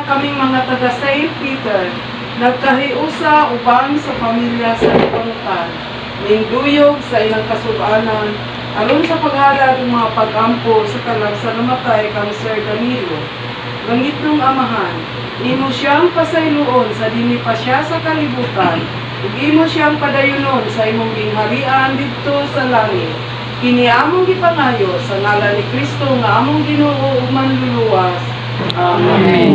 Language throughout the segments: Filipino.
kaming mga taga St. Peter, nagkahiusa ubang sa pamilya sa Ipangutan, ning duyog sa ilang kasubanan, aron sa paghalad ng mga pag-ampo sa kalag sa namatay kang Sir Danilo. Langitnong Amahan, imo siyang pasayloon sa dini pa siya sa kalibutan, ug imo siyang padayunon sa imong gingharian didto sa langit. Kini among gipangayo sa ngalan ni Kristo nga among Ginoo ug manluluwas. Amen.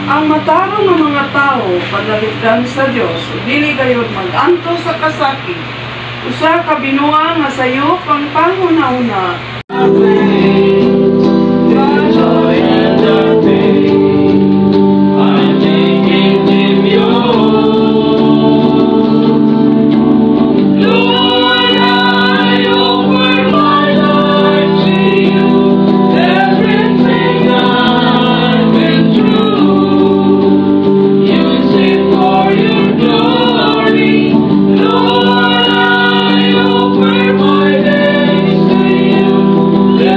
Ang matarong ng mga tao panalugdan sa Dios, dili gayud mag-anto sa kasakit. Usa ka binuang nga sayo pang panghuna-una. Lord, I offer my days to you.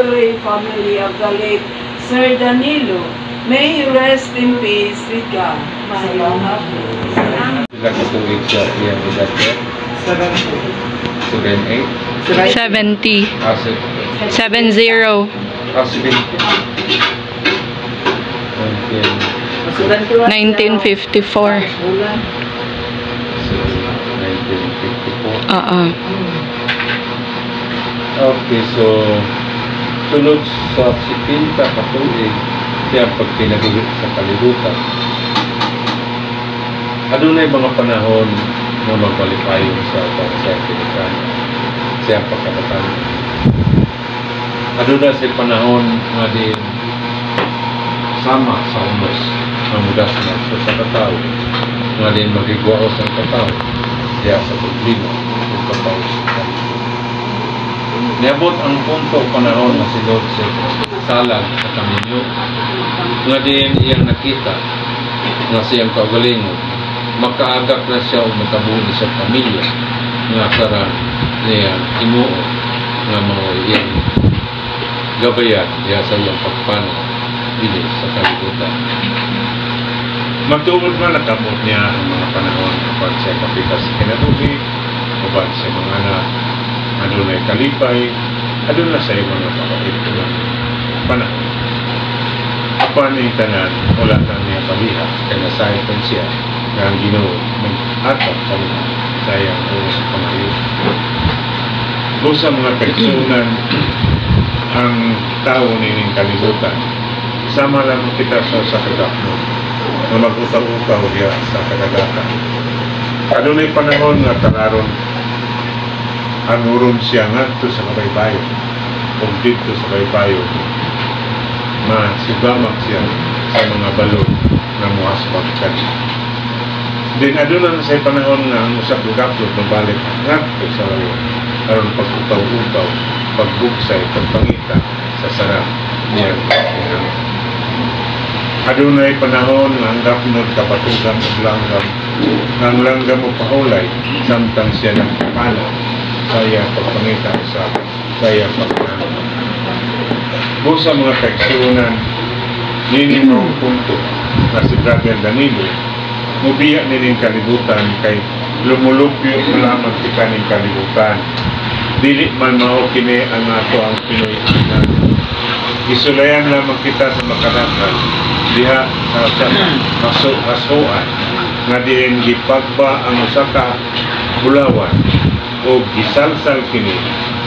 Padre family of the late Sir Danilo. May you rest in peace with God. Salamat po. Ilang katulid siya iyang edad ko? 78? 70. 70. 70. 1954. So, 1954. Okay, so sunod sa 70 katulid siya pag pinagulit sa kalibutan. Ano na yung mga panahon na magpalipayon sa bangsa Pilipino siya pagkabatan? Ano na sa panahon nga din sama sa unos ang mudas na sa katao nga din magigwaos ang katao siya sa problema o katao sa katao. Niabot ang punto panahon na si Lord sa salag sa kaminyo nga din iyang nakita nga siyang kaugalingon makaagak na siya o makabuhi sa pamilya nga karan niya imuo nga mga iyang gabayan diya sa iyang pagpano dili sa kalibutan. Magtuod man nakabot niya ang mga panahon kapag siya kapitas kinabuhi kapag siya mga anak adunay kalipay adun na sa mga kapatid ko ng panahon. Apan ang tanan wala na niya paliha kaya nasaypan siya na ang Ginoo nag-atap sa mga sayang o sa pangayon. O sa mga kaigsunan ang tao nining kalibutan sama lang kita sa kadakmo na mag-utaw-utaw diya sa kadagatan. Adunay panahon nga talaron anuron siya ngadto sa kabaybayo o dito sa kabaybayo masibamak siya sa mga balon na muhasbag kanya. Din aduna na sa panahon nga ang usap gagapot mabalik ngadto sa layo aron pag-utaw-utaw pagbugsay pagpangita sa sarap niya. Adunay panahon nga ang gapnod kapatugan og langgam ang langgam mo pahulay samtang siya nagpapala saya pagpangita sa saya pagpangita. Busa mga kaigsunan nini mga punto na si Brother Danilo mubiya nining kalibutan kay lumulupyo lamang tika ning kalibutan dili man mao kini ang ato ang Pinoy anan. Isulayan lamang kita sa makadaghan diha sa kasuhan nga diin gipagba ang usa ka bulawan o gisalsal kini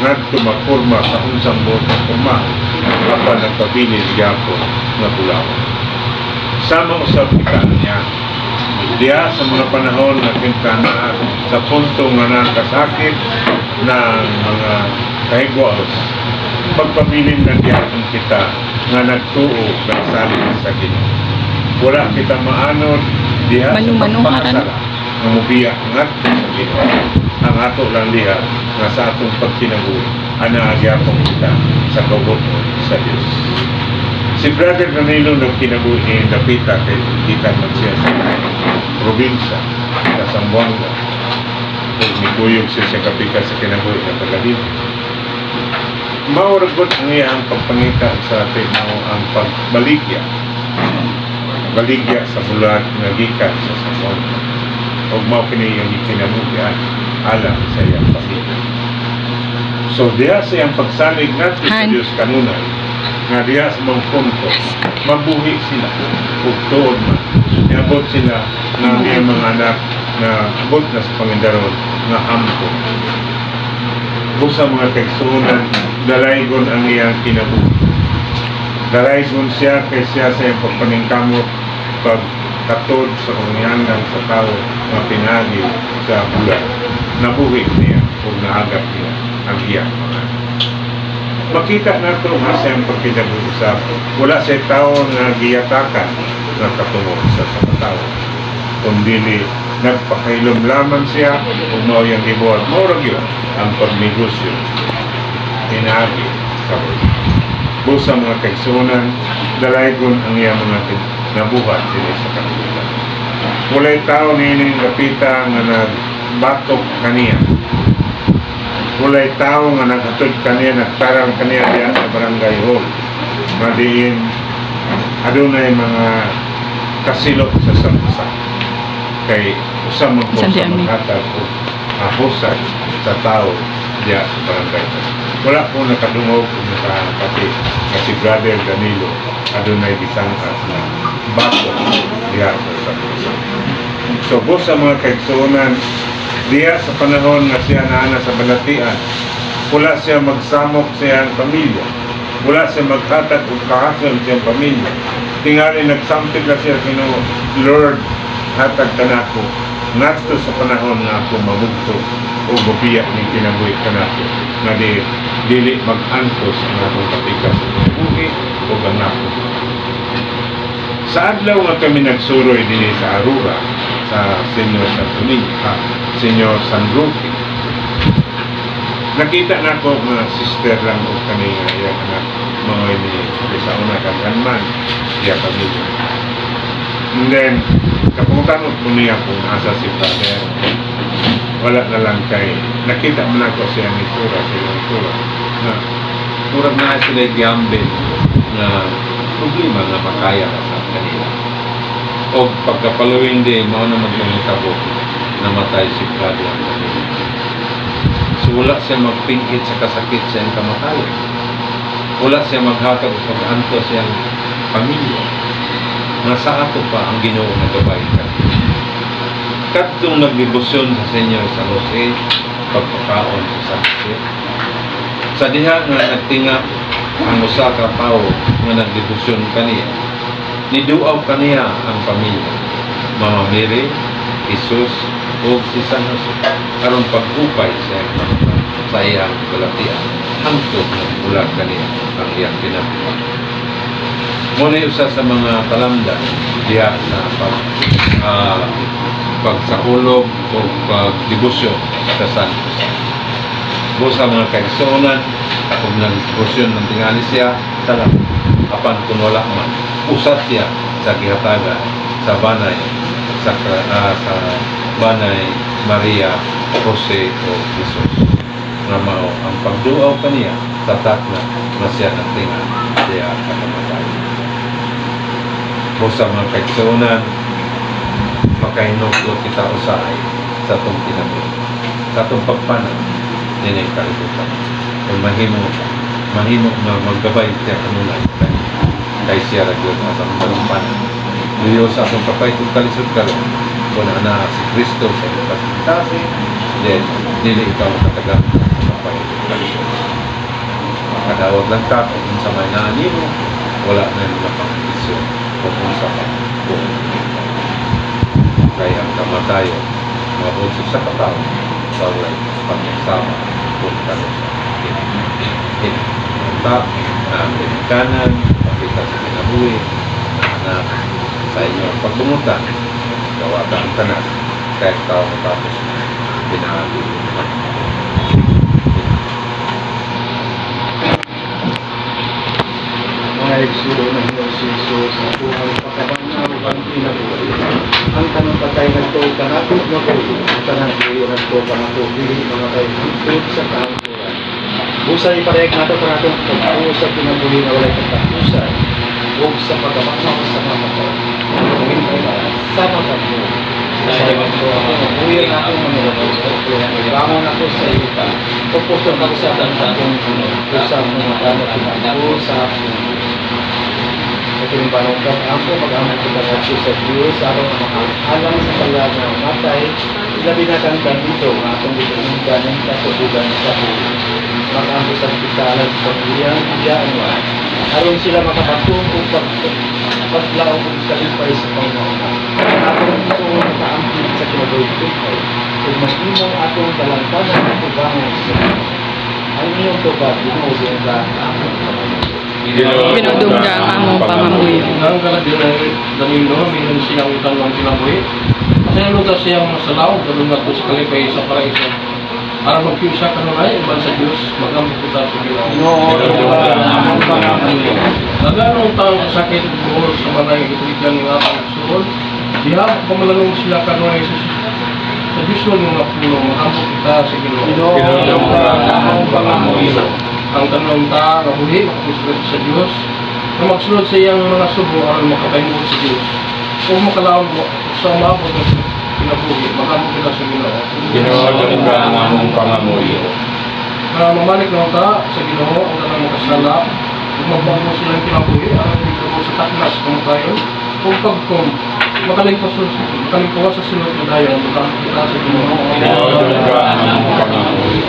ngadto maporma sa unsang botang kumaho apan nagpabilis gyapon nga bulawan. Sama usab kita niya diya sa mga panahon na kita na sa punto nga nakasakit ng mga kahigwaos pagpabilin na gyapon kita nga nagtuo nagsalig sa Ginoo. Wala kita maanod diha sa pagpasala nga mubiya ngadto sa Ginoo. Ang ato lang diha nga sa atong pagkinabuhi ana gyapon kita sa kabuton sa Dios. Si Brother Danilo nagkinabuhi dapita kay kita man siya sa probinsya sa Zamboanga ug mikuyog siya sa kapita sa kinabuhi ng Pagadiw. Mauragot ang iyang pagpangita sa atin ang pagbaligya sa bulat na gikan sa Zamboanga ug mao kini yung kinabuhian alam sa iyang pamilya. So diya sa iyang pagsalig natin sa Diyos kanunay nga diya sa mga punto mabuhi sila ug tuod man niabot sila na iyang mga anak na abot na sa Pangandaron nga ampo. Busa mga kaigsunan dalaygon ang iyang kinabuhi. Dalaygon siya kay siya sa iyang pagpaningkamot pagkatod sa kunyangan sa tao na pinagi sa bulan. Nabuhi niya o naagap niya ang iyang mga makita na ito nga siyang pagkinabuhi. Wala siya tao na giyatakan na katungod sa tao kundi nagpakailom lamang siya kung mao yung ibuhat maurag yun ang pagnegosyo inaagi sa busa mga kaigsunan dalaygon ang iya mga nabuhat sila sa kalibutan. Walay tao nining kapita nga nagbatok kaniya walay tao nga naghatod kaniya, nagtarang kaniya diyan sa barangay hall. Madiin, adunay mga kasilot sa samsa. Kay usam man po sa maghatag o husay sa tao diya sa barangay hall. Wala po nakadungog kung nakapati kasi Brother Danilo adunay bisangkas na bako diya sa samsa. So, sa mga kaigsuunan, diya sa panahon na siya naana sa balatian, wala siya magsamok sa iyang pamilya. Wala siya maghatag o kahasol sa iyang pamilya. Tingali nagsampig na siya kino, Lord, hatag ka na ako. Nasto sa panahon na ako mabugto o mabiyak ng kinabuhi ka na ako. Na dili mag-antos ang akong patikas sa buhi o ganako. Sa adlaw nga kami nagsuroy din sa Aurora, sa Senyor San Domingo, Senyor San Roque. Nakita na ko mga sister lang o kami nga yung anak mga ini sa una kang man, iya kami. And then, kapuntan ko niya kung asa si Father. Wala na lang kay, nakita mo na ko siya ni Tura, na kurang na sila gambin na problema na makaya sa kanila. O pagkapaluwing din, mao na magmamutabo, namatay si Claudia ang kanila. So wala siya magpingkit sa kasakit sa iyang kamatayan. Wala siya maghatag o pag-anto sa iyang pamilya. Nasa ato pa ang Ginoo na gabay ka. Kadtong nagdebosyon sa Senyor sa Jose, pagpakaon sa San Jose. Sa diha nga nagtinga ang usa ka tao nga nagdebosyon kaniya, niduaw kaniya ang pamilya, Mama Mary, Jesus, o si San Jose, aron pag-upay sa iyang balatian, hangtod ng bulag kaniya ang iyang pinabuhay. Muna usa sa mga talamdan diya sa pagsakulog o pagdebosyon sa San Jose. Busa mga kaigsuonan, kung nag-debosyon ng tingali siya, salam, apan kung wala man, usat siya sa gihatagan sa banay sa banay Maria Jose o Jesus. Nga mao ang pagduaw kaniya tatak na siya ng tingal siya kakamatay. Busa mga kaigsuonan, makahinuklo kita usahay sa itong kinabuhi, sa itong pagpanang din ay kalibutan. Kung mahimo na maggabay siya kanunay kay siya ragyod at ang talumpanan. Duyo sa itong kapay itong kalisod karon kung na si Kristo sa iyong pagkintasi, then dili ikaw makatagang kapay itong kalisod. Makadawag lang ka kung sa may naanimo, wala na nila pang-isyon kung sa pag-buong. Kaya ang kamatayon, mabusog sa katao, sa ulay, pag-isama, kung kano sa hinta, na pinikanan, pakita sa kinabuhi, na sa inyong pagbungutan, gawata ang tanan, kahit tao matapos pinahali. Mga igsuo ng Diyos sa buhay pagkabanaw ang kinabuhi. Ang tanong patay na ito, kanakot na po, ang tanong buyo na ito, kanakot, hindi mga tayo hantod sa kaangkuran. Busay parehag na ito para itong pagkakuo sa kinabuhi na walay katapusan, huwag sa pagkabanaw sa mga tao. Ang sama sa po. Dahil ito, buyo na itong mga bangon ako sa ita. Pupusok ako sa tanong usap mga tanong sa yung panungkat ako mag-amat kita natin sa Diyos araw na makaalam sa talag na matay labi na kang dito ng atong bitunggan ng kasubugan sa buhay mag-amat sa pitalag sa pamilya iyaan mo aron sila makapatung kung paglaong kung salipay sa pangmauna atong ito nakaampit sa kinabuhi tukay kung mas nimong atong talantanan at tubangan sa ang iyong tubad dinudong ka ang Binudong niya ang among pangamuyo. Ang kalat yun ay Danilo, minun siyang utang ng kinabuhi. Kasi ang lutas siyang masalaw, ganun nga sa kalipay sa paraiso. Para magkiusa ka nung ay, iban sa Diyos, mag-amputa sa Ginoo. Ang pangamuyo. Naganong taong sakit buhol sa manay ituligan ng atang suhol. Diha, pamalalong sila ka nung ay sa Diyos mo ng mga puno, mag-amputa sa Ginoo. pangamuyo. Ang tanong ta nga buhi makapusret sa Dios, nga magsulod sa iyang mga subo aron makapahimod sa Dios. Kung makalaon mo sa umabot ng kinabuhi, makamot kita sa Ginoo. Ginoo ka ang among pangamuyo. Mamalik lang ta sa Ginoo ang tanang makasala, kung magbago silang kinabuhi, aron dito sa taknas kung tayo, kung pagkom, makalimpuwa sa sunod na dayon, makamot kita sa Ginoo. Ginoo ka ang among pangamuyo.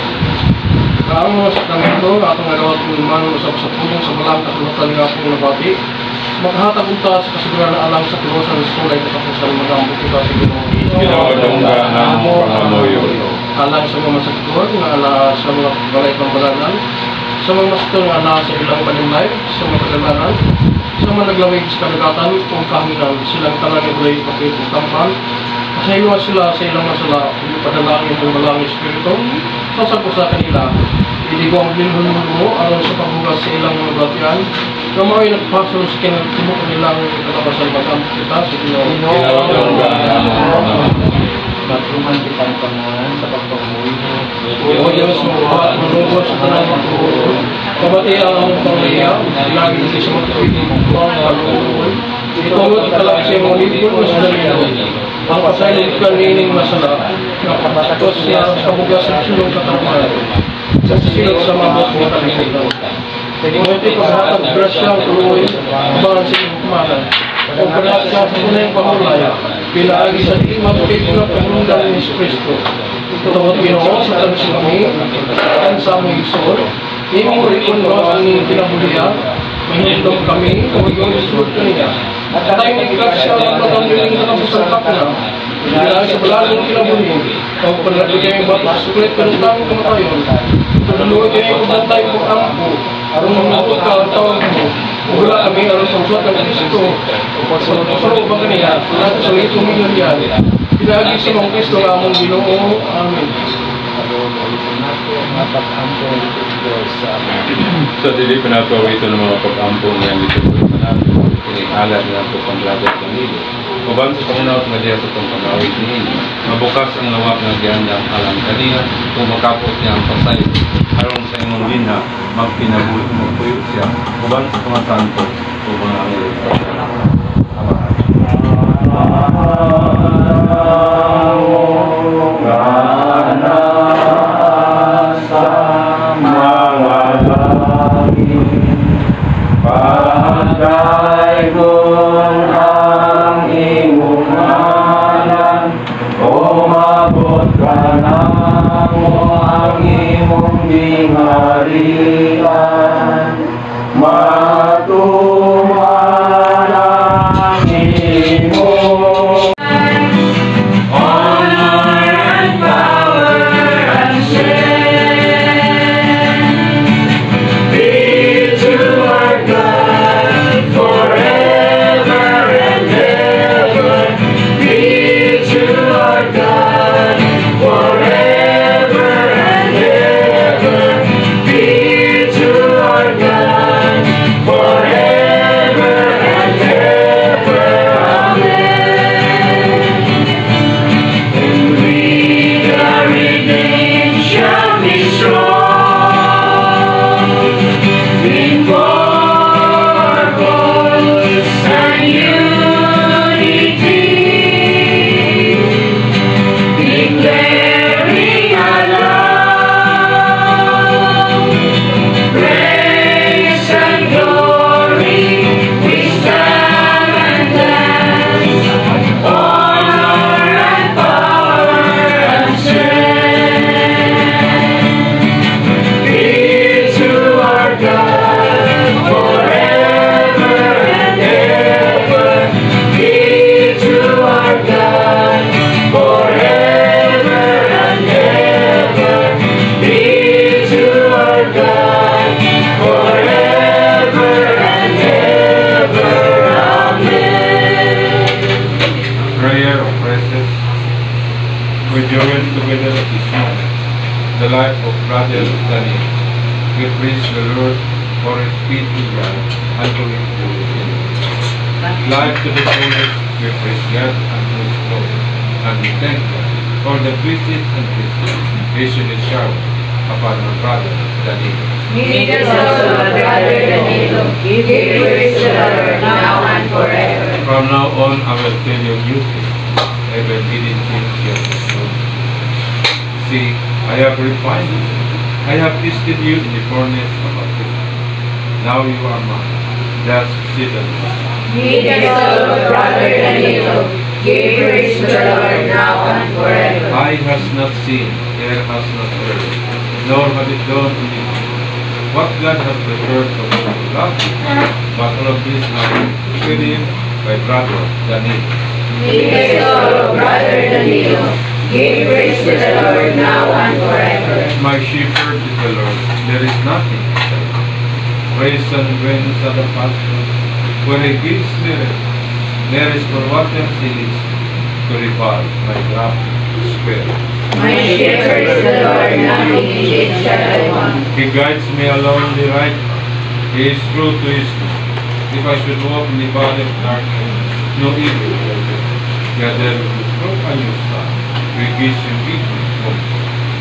Ang mga sakramento nga atong nagawat ng man sa pulong sa balang kasulatan nga pong nabati, makahatag unta sa kasiguran na alang sa kilosan sa sulay katapusan magambo kita sa Ginoo. Ginoo ka ang among pangamuyo. Alang sa mga masakituan nga ala sa mga balay pambalanan, sa mga masakituan nga ala sa ilang balimlay, sa mga kadalanan, sa mga naglawig sa kadagatan kung kahanginan silang talang ibulay pakit o tampan, pasayuan sila sa ilang masala, ipadalangin ng balang espiritu, sasag sa kanila, iligo ang bilhon mo aron sa pagbugas sa ilang mga batian, na mao'y nagpasol sa kinagtimo nilang kalabasan magamit kita sa Ginoo. Ginoo ka ang among pangamuyo. Matruman kitang pangalan sa pagpamuyo. O Diyos, mabuhat manubos sa tanang magtuhod. Kabati ang among panglayaw, lagi hindi sa magtuhid ng buwang maluhod. Itungod ikalap siya mga libon sa dalino. Ang pasayod ka nining masala, napatakos siya sa bugas ng sulong katarungan. Sa silot sa mabot ng kalimitan. Ngunit paghatag grasya ang tuloy, abangan sa iyong kumanan. Kung grasya sa unang pamulay, pinaagi sa di matupit na pagmundang ni Kristo. Tawag Ginoo sa tansi kami, at sa aming isod, imong rikon mo ang inyong kinabulian, mahintong kami, o iyong isod kaniya. At tayong grasya ang pagkambiling katapusan kapila, pinaagi sa balagong kinabulian, ang panagigay ang batas sa sulit kanutang kumatayon, pagdaluan kayo ang pagdantay kong ampo, aron mamutod ka ang tawag mo, wala kami aron sa usat ng Kristo, sa ubang kaniya, lahat sa ito milyon yan, pinagi sa mga Kristo ang among Ginoo. Amen. Sa dili panato ito ng mga pag-ampo nga dito sa nato, inihalat na ito pang grabe at pamilya. Uban sa pangunawat nga diya sa itong pag-awit niya, mabukas ang lawak ng giyanda alang kaniya, kung makapot niya ang pasay, aron sa imong linha, magpinabuhi, magpuyo siya, uban sa mga santo, ubang ang the life of Brother Daniel. We praise the Lord for his faithful God and for his devotion. Life to the fullest, we praise God and for his glory. And we thank God for the priestess and priestess, Bishop and shower, upon our brother Danilo. Meet us also, brother Danilo. Give grace to the Lord now and forever. From now on, I will tell you new things. I will didn't change yet. See, I have refined you. I have tested you in the furnace of baptism. Now you are mine. Just sit and Meet us also, brother Danilo. Give grace to the Lord now and forever. Eye has not seen, ear has not heard, nor have it dawned on you. What God has prepared for those who love Him. But all of this now experienced by brother Danilo. Meet us also, brother Danilo. Give grace to the Lord now and forever. My shepherd is the Lord, there is nothing beside him. Praise and winds are the pasture, where He gives me rest. There is for waters He leads me, to revive my love spirit. My shepherd is the Lord, nothing indeed shall I want. He guides me along the right path. He is true to His name. If I should walk in the valley of darkness, no evil will be. Yet there will be fruit on your side. We gives you evening hope.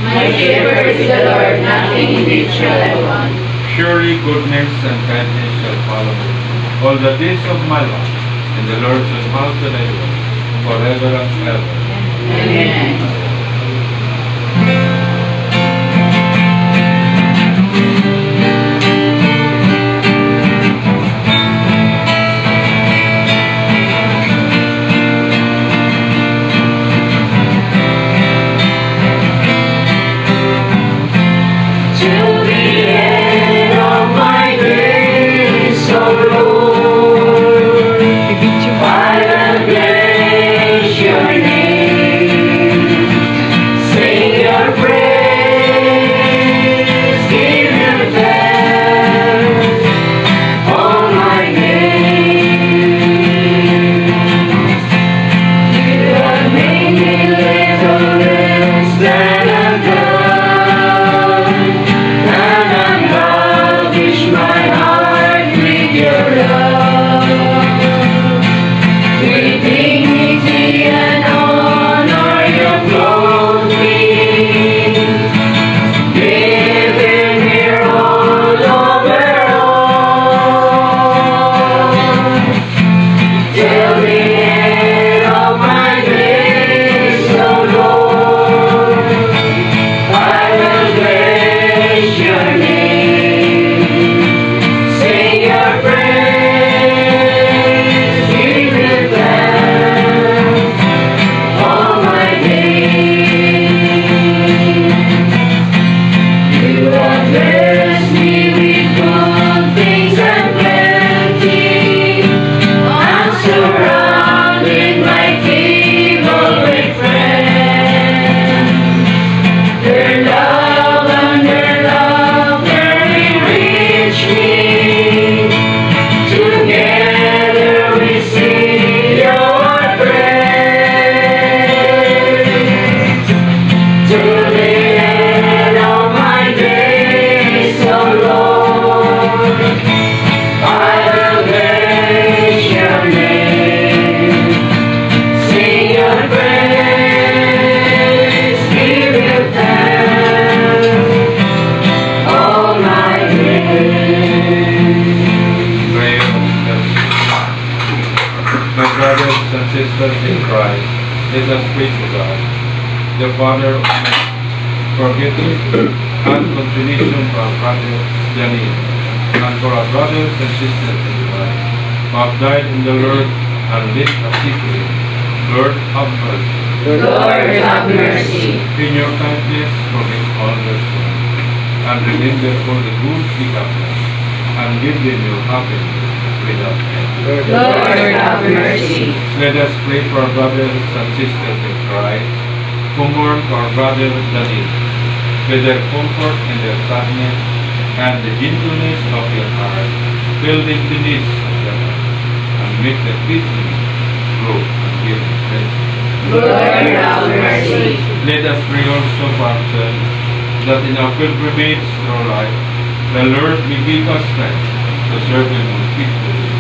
My shepherd is the Lord, nothing indeed shall I want. Surely goodness and kindness shall follow me all the days of my life, and the Lord shall house that I dwell forever and ever. Amen. sisters in Christ, let us pray to God, the Father of men, for forgiveness and consolation for our brother Janine, and for our brothers and sisters in Christ, who have died in the Lord and lived a secret. Lord, have mercy. Lord, have mercy. In your kindness, forgive all their sins, and remember all the good they have done, and give them your happiness without end. Lord, have mercy. Let us pray for our brothers and sisters in Christ, who mourn for our brother Danilo. May their comfort in their sadness and the gentleness of your heart fill them the needs of their heart, and make their peace grow and give strength. Lord, have mercy. Let us pray also for ourselves, that in our pilgrimage through life, the Lord may give us strength to serve Him more faithfully,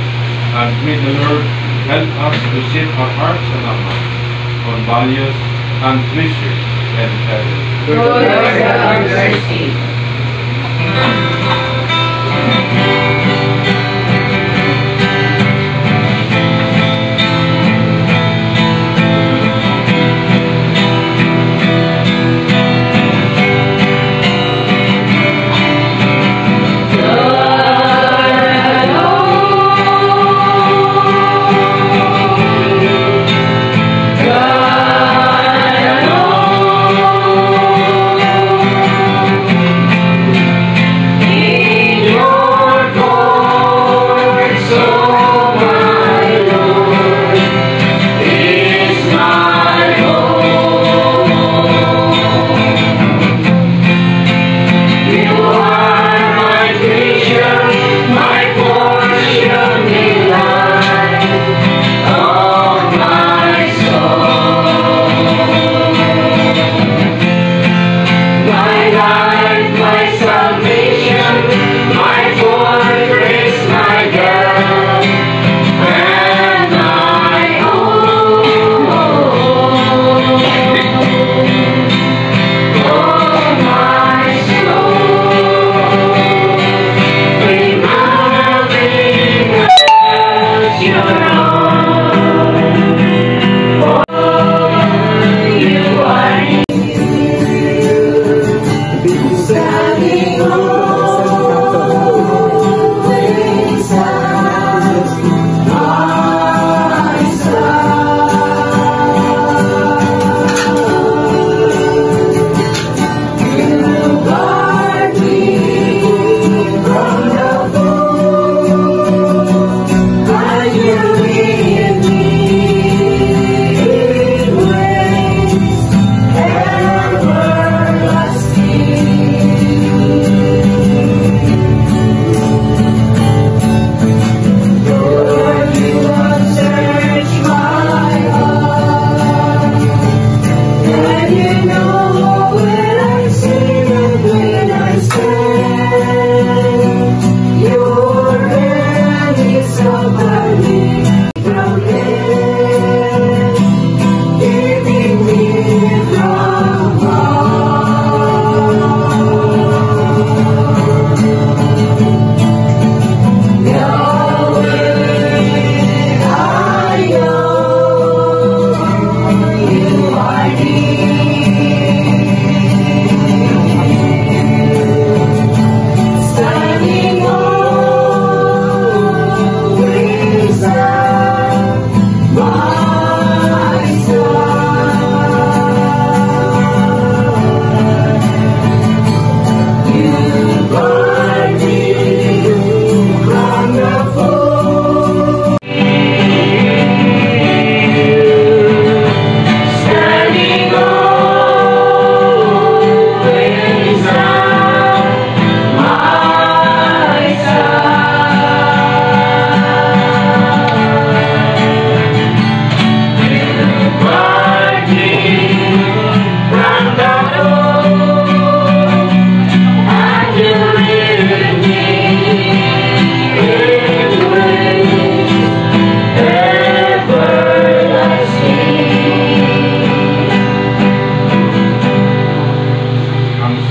and may the Lord help us to set our hearts and our minds on values and treasures and heaven. Lord, have mercy.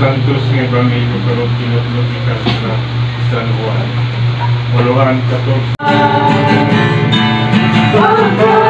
Santos ng Ebanghelyo pero pinutulutan sa San Juan. Uluhan 14. Oh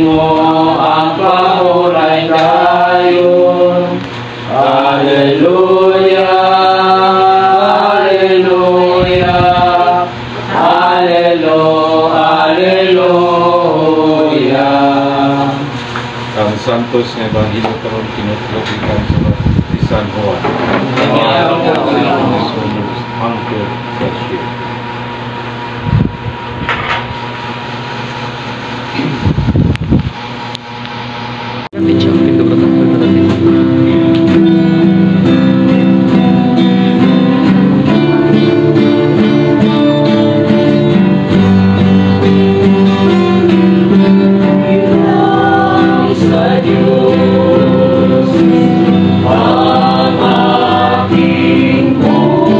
mo ang pahulay dayon. Hallelujah, Hallelujah, Hallelujah, Hallelujah. Ang santos nga Ebanghelyo karon kinutlog ikan sa San Juan. Angkor sa ship. Ang aking buhay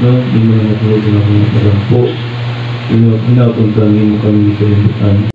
no? Di mo na matulog na akong marampo. Hinapon kami mo kami kalimutan.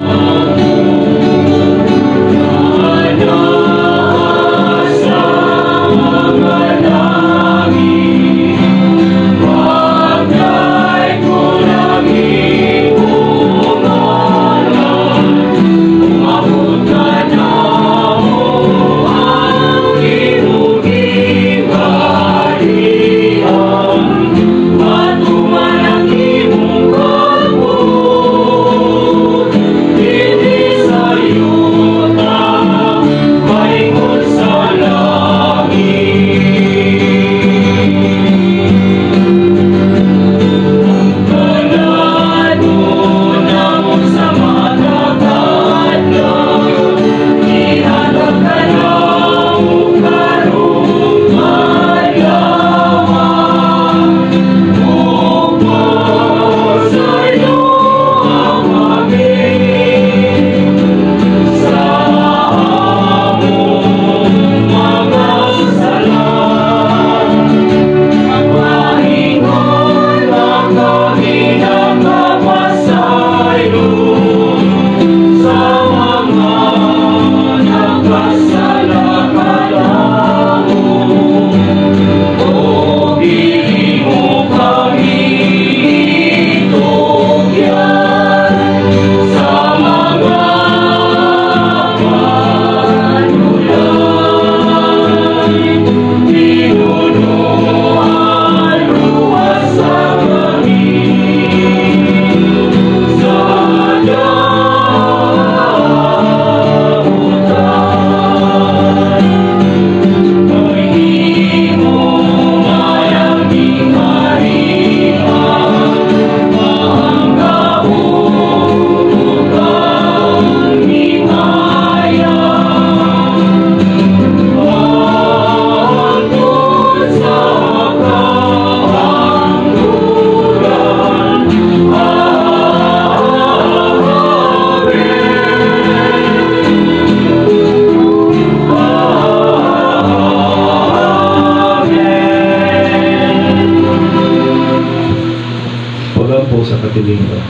Sa katilingan.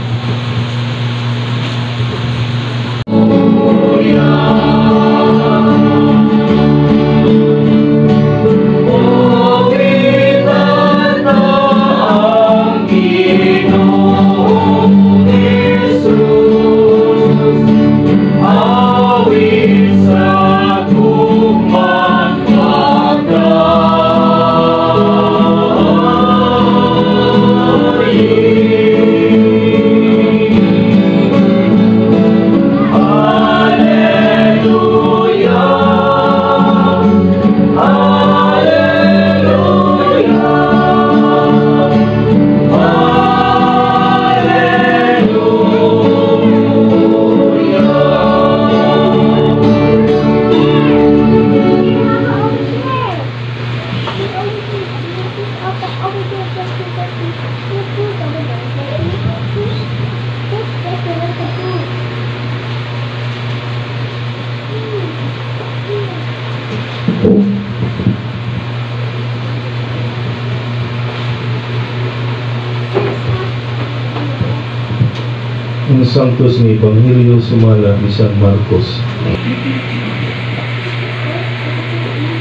Ang Santos ni Ebanghelyo sumala ni San Marcos.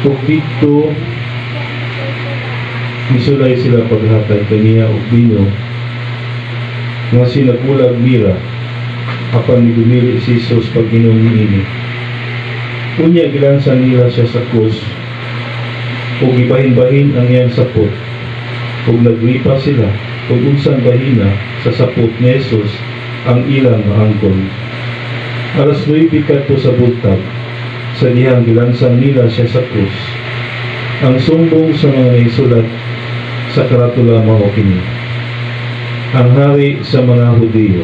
Ug dito misulay sila paghatag kaniya og binyo nga sinagulag mira apan nigumili si Jesus pag inom niini. Unya gilansan nila siya sa krus ug gibahin-bahin ang iyang sapot ug nagripa sila ug unsang bahina sa sapot ni Jesus ang ilang angkon. Alas 9 kadto sa buntag sa dihang gilansang nila siya sa krus. Ang sumbong sa mga naisulat sa karatula mao kini: ang hari sa mga Hudiyo.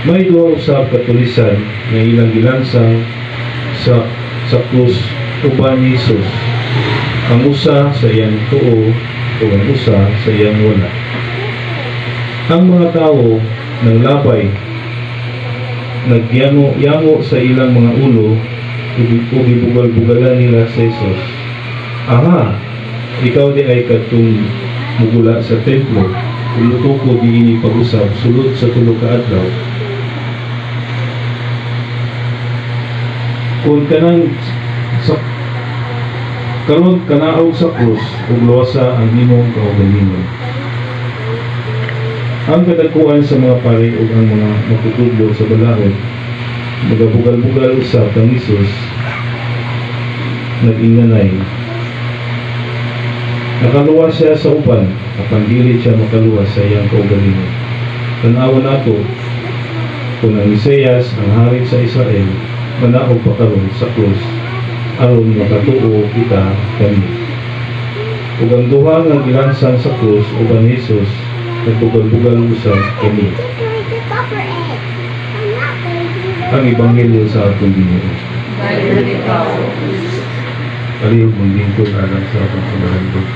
May duha usab katulisan nga ilang gilansang sa krus uban ni Jesus. Ang usa sa iyang tuo o ang usa sa iyang wala. Ang mga tao ng labay nagyango sa ilang mga ulo ug ibugal-bugalan nila sa Jesus. Aha, ikaw di ay katong mugula sa templo, kumuto ko diini pag-usab sulod sa tulo ka adlaw. Kung kanang sa karon kanaog sa krus ug luwasa ang imong kaugalingon. Ang kadakuan sa mga pari ug ang mga makutudlo sa balahod nagabugal-bugal usab kang Hesus nag-inganay. Nakaluwas siya sa uban apan dili siya makaluwas sa iyang kaugalingon. Tan-awan nato kung ang Mesiyas ang hari sa Israel manaog pa karon sa krus aron makatuo kita kami. Ug ang duha nga gilansan sa krus uban Hesus nagbugal-bugal usab kami. Ang Ebanghelyo sa atong Ginoo. Palihog mong lingkod alang sa atong paghahandog.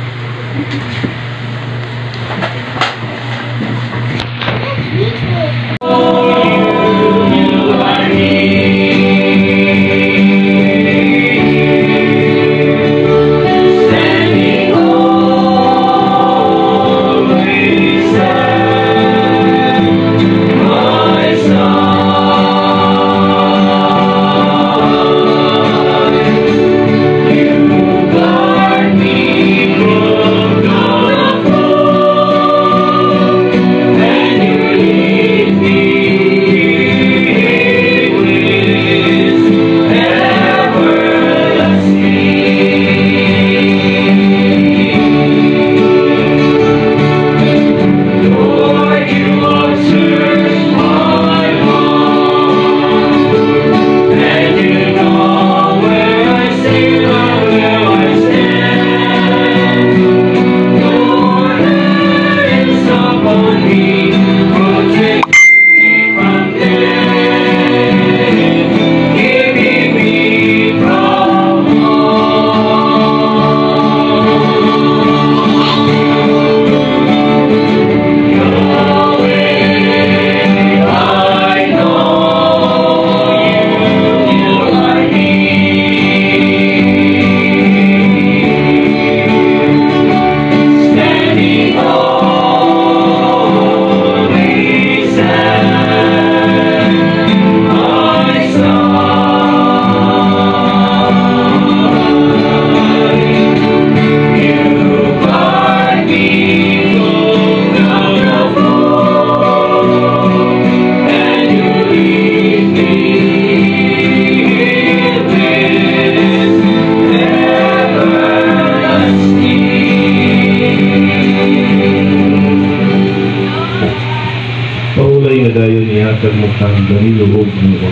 Kagmukhang Danilo Road Nuo.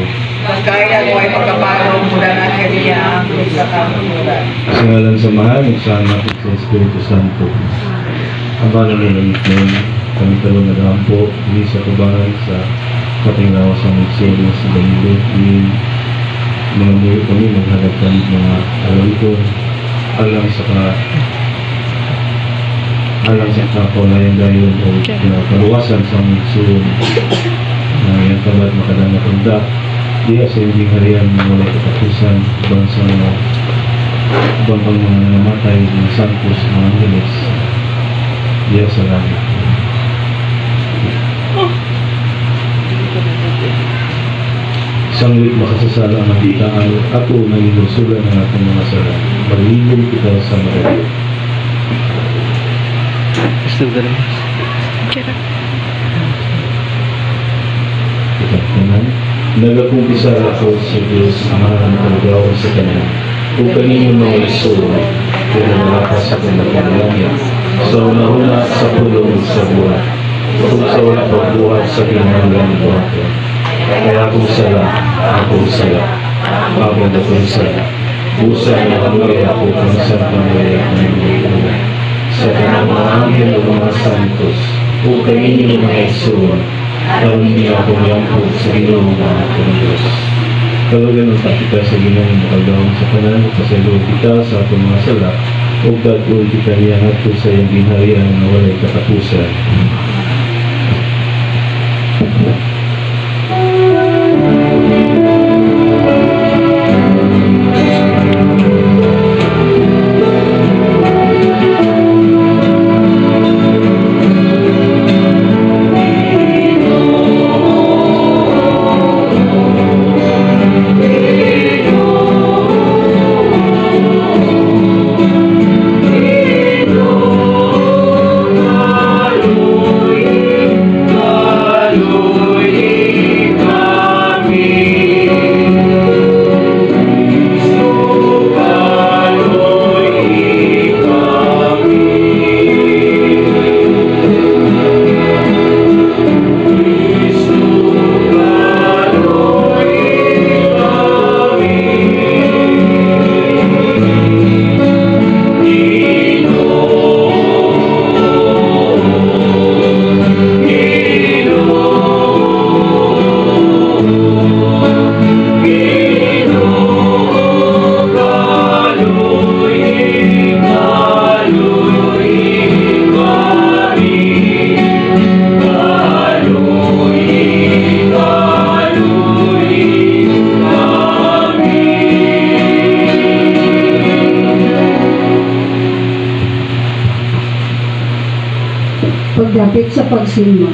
Kaya ko ay pagkaparong mula na kaniya sa kamulan. Sa ngalan sa mahal, sa anak at sa Espiritu Santo. Ang banal na langit ngayon, kami talong na dampo, hindi sa kubangan sa katinglawa sa magsero sa Danilo. Mga muyo kami maghalagkan mga alam ko, alam sa kapulayan dayon o kaluwasan sa magsero. Na yang kabat makadama punta dia sa hindi harian mulai katapusan bangsa mga bangkang mga namatay ng santos mga angeles dia sa langit. Sanglit makasasala ang hitaan ako na inusulan ng ating mga sala maligong kita sa marami. Nagakumpisa ako sa Diyos ang maraming paggawa sa Kanya. Kung kanino mga isuro, pero malakas ako na panalangin. Sa una-una sa pulong sa buhat. Kung sa wala pagbuhat sa pinanggalang buhat. Kaya akong sala, Pagod akong sala. Busa na amoy ako kung saan panglayak na ibubuhay. Sa kanang mga anghel o mga santos, kung kanino mga isuro, karon niya akong yampog sa Ginoo nga akong Diyos. Kalugan ang kita sa Ginoo makagawang sa kanan, pasaylo kita sa atong mga sala, o gagawin kita niya nato sa iyang ginharian na walay katapusan. dapit sa pagsimba.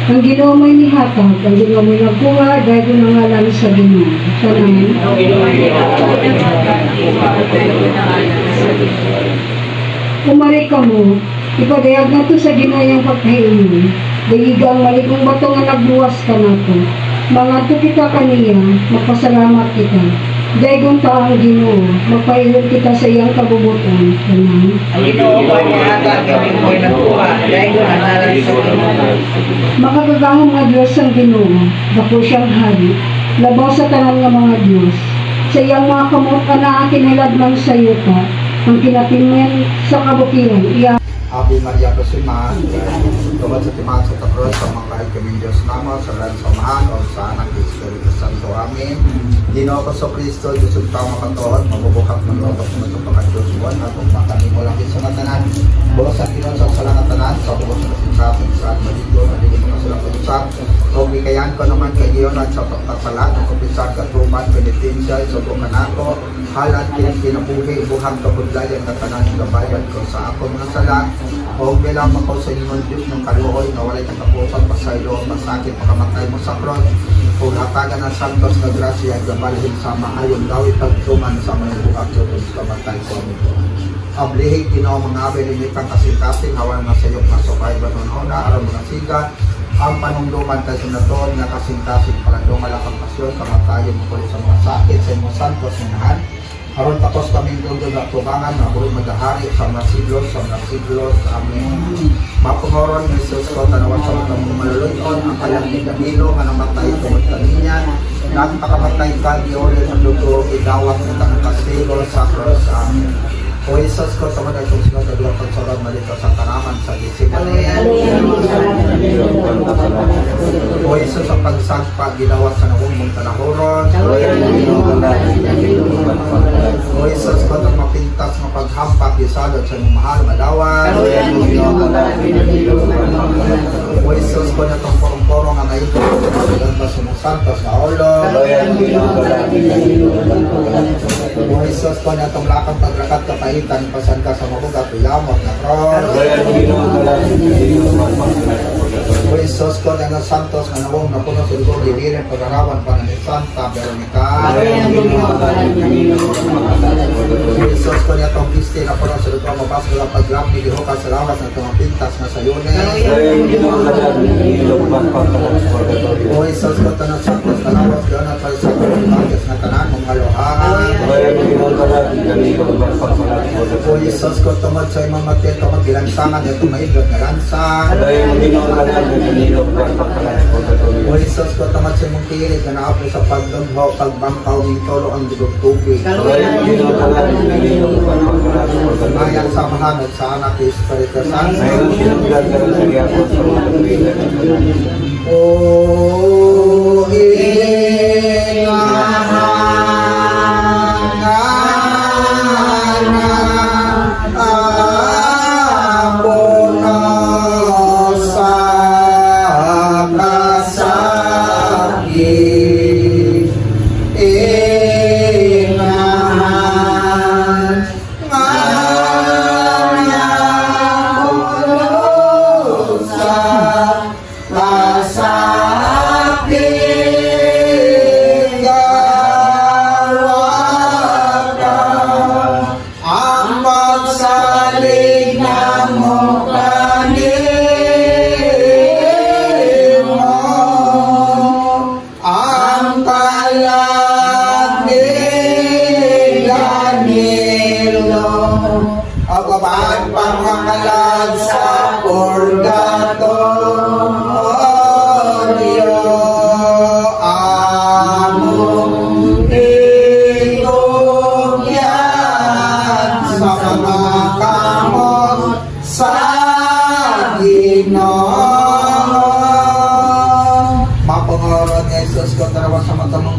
Ang Ginoo may nihatag, ang Ginoo may nagkuha, dahil ko nangalan sa Ginoo. Tanan. Umari ka mo, ipadayag na to sa ginayang pagkahinom. Dayigang maligong bato nga nagbuwas ka na to. Manganto kita kaniya, magpasalamat kita. Daigong taang Ginoo, magpaiyon kita sa iyang kabubutan. Tanan. Ang Ginoo ko niya at kami mo'y nakuha, dahil ko nangalan sa Ginoo. Makagagahong mga Diyos ang Ginoo, dako siyang hari, labaw sa tanan nga mga Diyos. Sa iyang mga kamot na kinahilagman sa yuta, ang kinatimen sa kabutiran, iya. Ave Maria Pasima, tungkol sa timaan sa tapos, sa mga kahit kaming Diyos namo, sa ran samahan, o sa anak ng Espiritu Santo. Amen. Ginoo ko sa Kristo, Diyos ang tao makatoon, mabubuhat ng lotok mo sa pagka-Diyos buwan, at kung makanin mo lang sa matanan, bukas ang Ginoo sa salangan tanan, sa bukas na sinsasin sa at maligo, maligid mo sa lang usap, kung ikayan ko naman kayo at sa pagkasalat, kung kupisan ka tuman, penitensya, sa bukan ako, halat kinabuhi, buhang kabudlayan na tanan ng gabayan ko sa ako mga salat, o bilang makaw sa inyo Diyos ng kaluoy na walay katapusan, pasaylo, masakit, makamatay mo sa cross, kung hatagan ng santos na grasya, gabalhin sa maayon, gawin pagtuman sa mga buhak sa kamatay ko nito. Ablihig, Ginoo mga abay, limitang kasing-kasing, hawan nga sa iyong masukay ba nun una, araw mga siga, ang panungduman kay Senator nga kasing-kasing palandong malakang pasyon, kamatayon mo kulit sa mga sakit, sa iyong santos sinahan, aron tapos kami doon at tubangan na buhay magahari sa mga siglos. Amen. Mapungoron ni Jesus ko tanawan sa mga maluluyon ang kayang ni Danilo nga namatay tungod kaninya nagpakamatay ka di ulit ang luto idawat ng tanong kastigo sa cross. Amen. O Jesus ko sa mga itong sila sa duwag pagsorog malito sa kanaman sa disipan. O Jesus ang pagsagpa gilawat sa nawong mong tanahuron. O Jesus ko itong mapintas mapaghampak isalot sa mong mahal madawan. O Jesus ko na itong porong-porong ang ngayon sa sumong santos na ulo. O Jesus ko na itong lakang pagrakat kapahitan pasan ka sa mabugat uyamot na cross. O Jesus ko na ng santos na nawong na puno sa lugong libirin pag-arawan pa ng Santa Veronica. O Jesus ko na itong Kristi na puno sa lugong mabas ko lang pag-lam ni Lihoka sa lawas na itong pintas na sayunin. O Jesus ko ito ng santos na lawas ko na pala sa pagkakis na tanan mong haluhaan. O Jesus ko tumad sa imang matito magbilansangan ito maibot na lansan. O Jesus ko tumad sa imong kilig na naapo sa pagdungho, pagbangkaw ng tolo ang dugog tubig. Ayan sa mahanod sa anak ng Espiritu Santo. O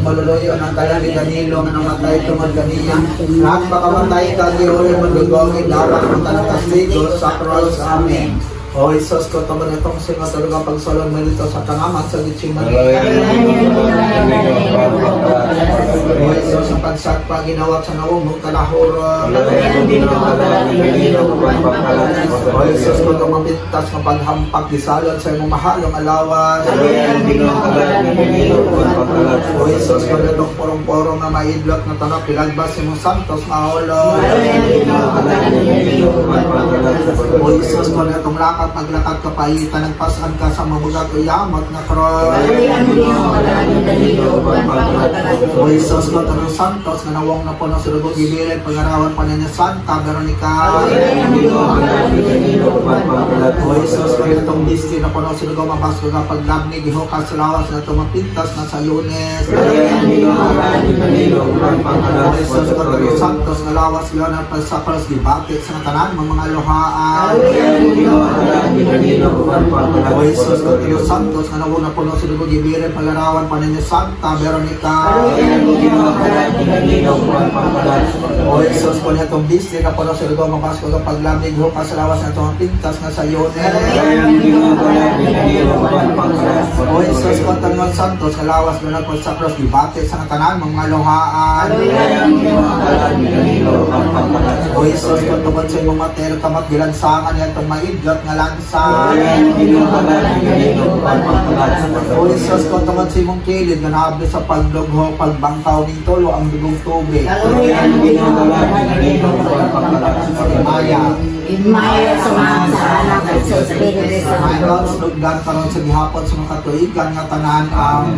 maluluyo ng kaya ni Danilo nga namatay tungod kaniya at pakamatay ka di ulit magugongin dapat ng tanong kastigo sa cross. Amen. O Isos ko tama na itong singa talaga pagsalon mo dito sa kanaman sa Gichiman. O Isos ang pagsakpa ginawa sa nawong mong kalahuron. O Isos ko itong mapintas ng paghampak gisalon sa imong mahalong alawas. O Isos ko itong porong-porong na maidlot na tanap pilagbas imong santos maulong. O Isos ko itong lakas at maglakad kapahitan ng pasan ka sa mabugat o yamat na cross. O Isos ko tanong santos na nawang na po ng sulubog ibilin pag-arawan pa niya Santa Veronica. O Isos ko itong disti na po ng sulubog mapasko na paglabnig ihukas sa lawas na tumapintas na sa Lunes. O Isos ko tanong santos na lawas yun at pagsakros dibatit sa tanan mga luhaan. O Isos ko tayo santos na nawuna po ng silubog ibirin palarawan pa ninyo Santa Veronica. O Isos ko niya itong bistri na po ng silubog mapasko ng paglamig hukas sa lawas na itong pintas na sa Yunes. O Isos ko tayo santos na lawas na nagpagsakros dibate sa tanan mga luhaan. O Isos ko tungkol sa imong mater kamat gilansangan niya itong maidlot nga lansa. O Isos ko tungkol sa imong kilid na naabdo sa pagdugho pagbangkaw ng tulo ang dugong tubig. Maya sa mga sa anak at sa Espiritu Santo. My Lord, sunugdan karon sa gihapon sa mga katuigan nga tanan ang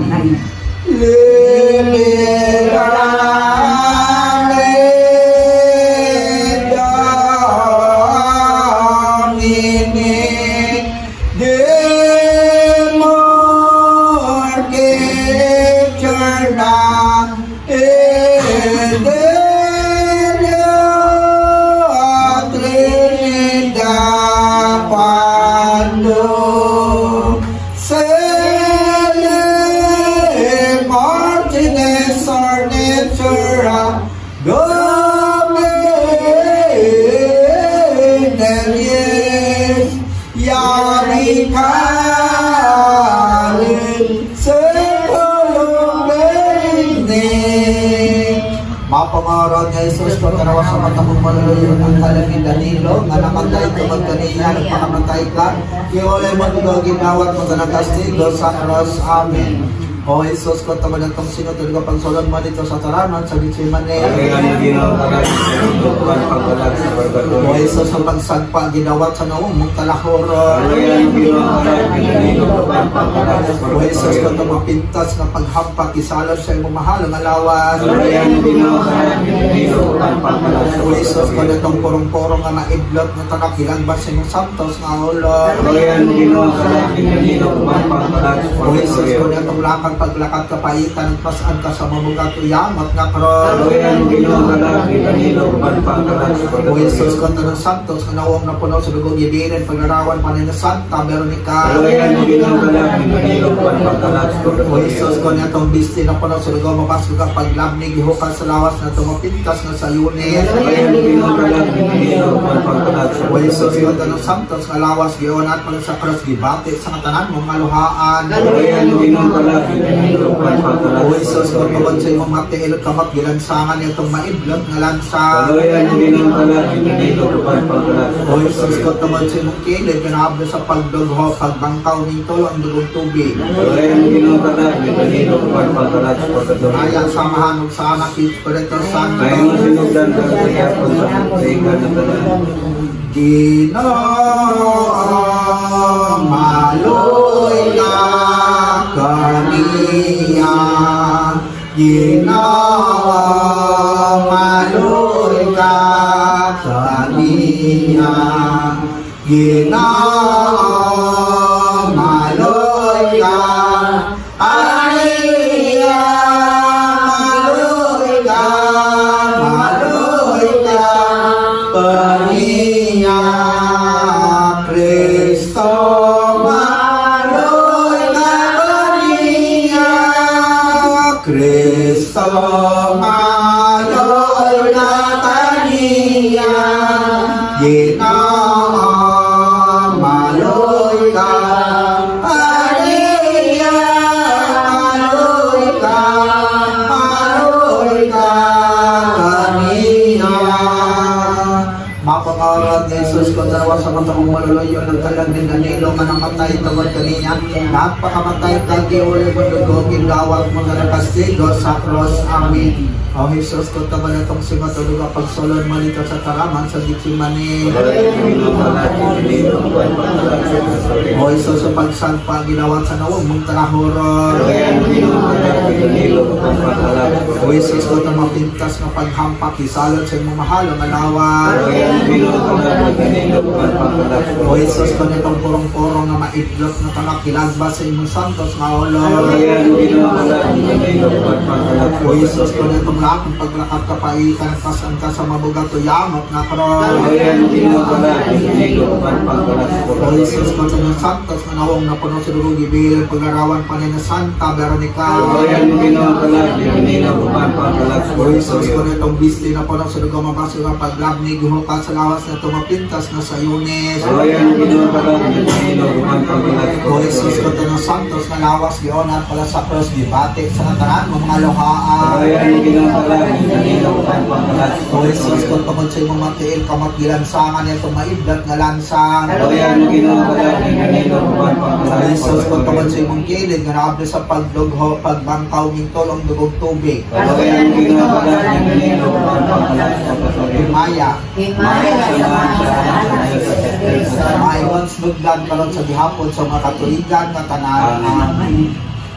mapangarod nga Isos ko karawa sa matabong maluluyon ang kalagin Danilo nga namatay tumag kanina nagpakamatay ka kiwalay mo ginawat maganagastiglo sa cross. Amen. O Isos ko tamad itong sinutod ko pagsulon mo dito sa taranan sa Gitsemane. O Isos ang pagsagpa ginawat sa nawong mong kalahuron. O Isos ko itong mapintas na paghampak isalon sa imong mahalang alawan. O Isos ko itong porong-porong nga maidlot na takakilagbas sa imong santos nga ulon. O Isos ko itong lakad paglakad kapaitan pasan ka sa mabugat o yamat nga cross. O Isos ko tanong santos nga nawang na puno sa dugong ibirin paglarawan pa ninyo Santa Veronica. O Isos ko niya itong bisti na puno sa dugong mapasko ka paglabnig ihukas sa lawas na tumapintas na sa Yunes. O Isos ko tanong santos nga lawas giyon at pala sa cross gibate sa katanan mong maluhaan. O Isos ko tungkol sa imong matiilot kamat gilansangan itong maidlot nga lansa. O Isos ko tungkol sa imong kilid kanaabdo sa pagdugho pagbangkaw ng tulo ang dugong tubig. Ayang samahan ug sa anak Espiritu Santo. Ginoong maloy na kaniya, Ginoong maloy ka kaniya, Ginoong maloy ka kaniya, maloy ka kaniya, Kristo maloy ka kaniya, Kristo maloy ka kaniya, Ginoong maloy Mapangarad ni Jesus ko dalawa sa matang maluluyo ng kalag ni Danilo nga namatay tawad kaniya. Nagpakamatay kagi uli mo dugogin gawag mo nga nakastigo sa cross. Amen. O Jesus ko tawad itong simatulog ang pagsulod malito sa taraman sa Gitsemane. O Jesus sa pagsagpa ginawa sa nawag mong talahurot. O Jesus ko ito mapintas na paghampak isalot sa imong mahal ang alawan. O Jesus ko nitong purong-purong na maitlot na tanak kilagba sa imong santos nga ulo. O Jesus ko nitong lakong paglakap kapaitan pasan ka sa mabugat o yamot na karon. O Jesus ko nitong santos nga nawong na puno sa durong gibil pag-arawan pa ni na Santa Veronica. O Jesus ko nitong bisti na puno sa dugang mabaso nga paglabnig hukas sa lawas na tumapintas na sa Yunis. O Jesus ko ng santos na lawas gionat pala sa cross gibati sa nataran ng mga luhaan. O Jesus ko tungod sa imong matiil kamat gilansangan itong maiblat nga lansang. O Jesus ko tungod sa imong kilid nga naabli sa pagdugho pagbantaw ng tulong dugog tubig. Himaya Maiwan slugdan karon sa gihapon sa mga katuligan nga tanan.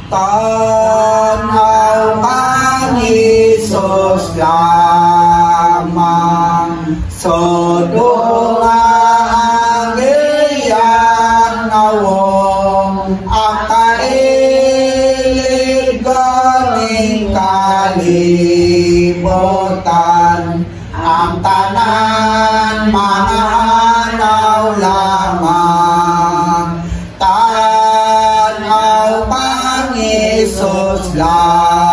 Tanaw kang Jesus lamang sodunga ang iyang nawong ang kailid ganing kalibutan ang tanan mga anaw lamang tanaw pang Jesus lamang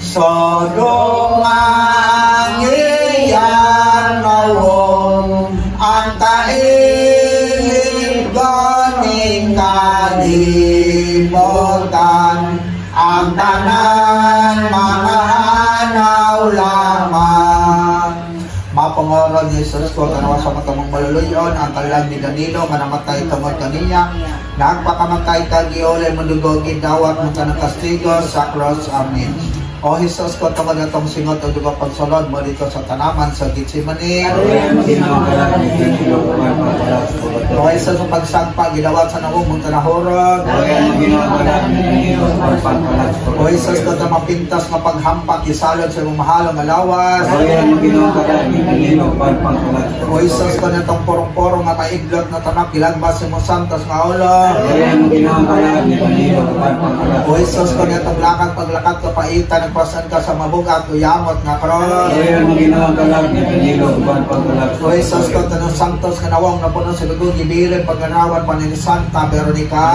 sodunga ang iyang nawong ang kailid ganing kalibutan ang tanan mga anaw lamang. Mapangaral ni Jesus ko tanawa sa matamang maluluyon ang kalag ni Danilo nga namatay tungod kaniya. Nagpakamatay kagiolay mandugogin dawat mo ka ng kastigo sa cross. Amen. O Jesus ko tungod atong singot o duga pagsulod mo dito sa tanaman sa Gitsemane. O Jesus sa pagsagpa gilawat sa nawong mong tanahurot. O Jesus ko ito mapintas na paghampak isalod sa imong mahalong alawas. O Jesus ko na itong porong-porong nga maiglot na tanak gilagbas sa imong santos nga ulo. O Jesus ko na itong lakad paglakat kapaitan pasan ka sa mabugat o yamot nga karon. O Jesus ko tanong santos nga nawang na puno sa lugong gibilin pagganawan pa ni Santa Veronica.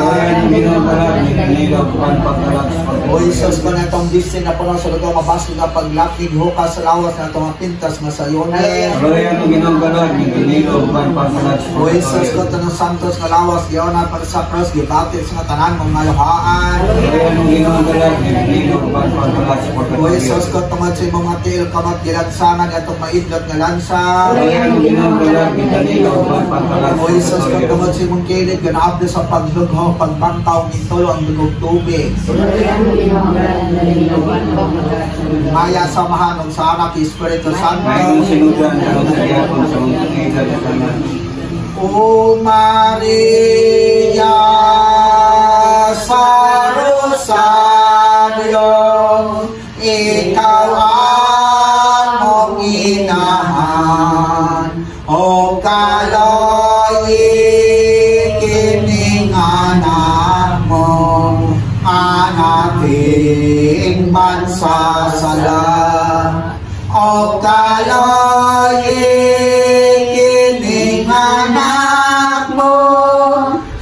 O Jesus ko na itong bisin na puno sa lugong mabasog nga paglapig hukas sa lawas na itong pintas nga sa Yunis. O Jesus ko tanong santos nga lawas giyona para sa cross gibati sa tanan mga luhaan. O Jesus ko tungod sa imong matil kamat gilansangan atong maidlot nga lansa. O Jesus ko tungod sa imong kilid nga naabli sa pagdugho pagbantaw ng tulo ang dugog tubig. Maya samahan sa Anak Espiritu Santo. O Maria sa Rosario, ikaw among inahan o kaloy kining anak mo anating mansasala o kaloy kining anak mo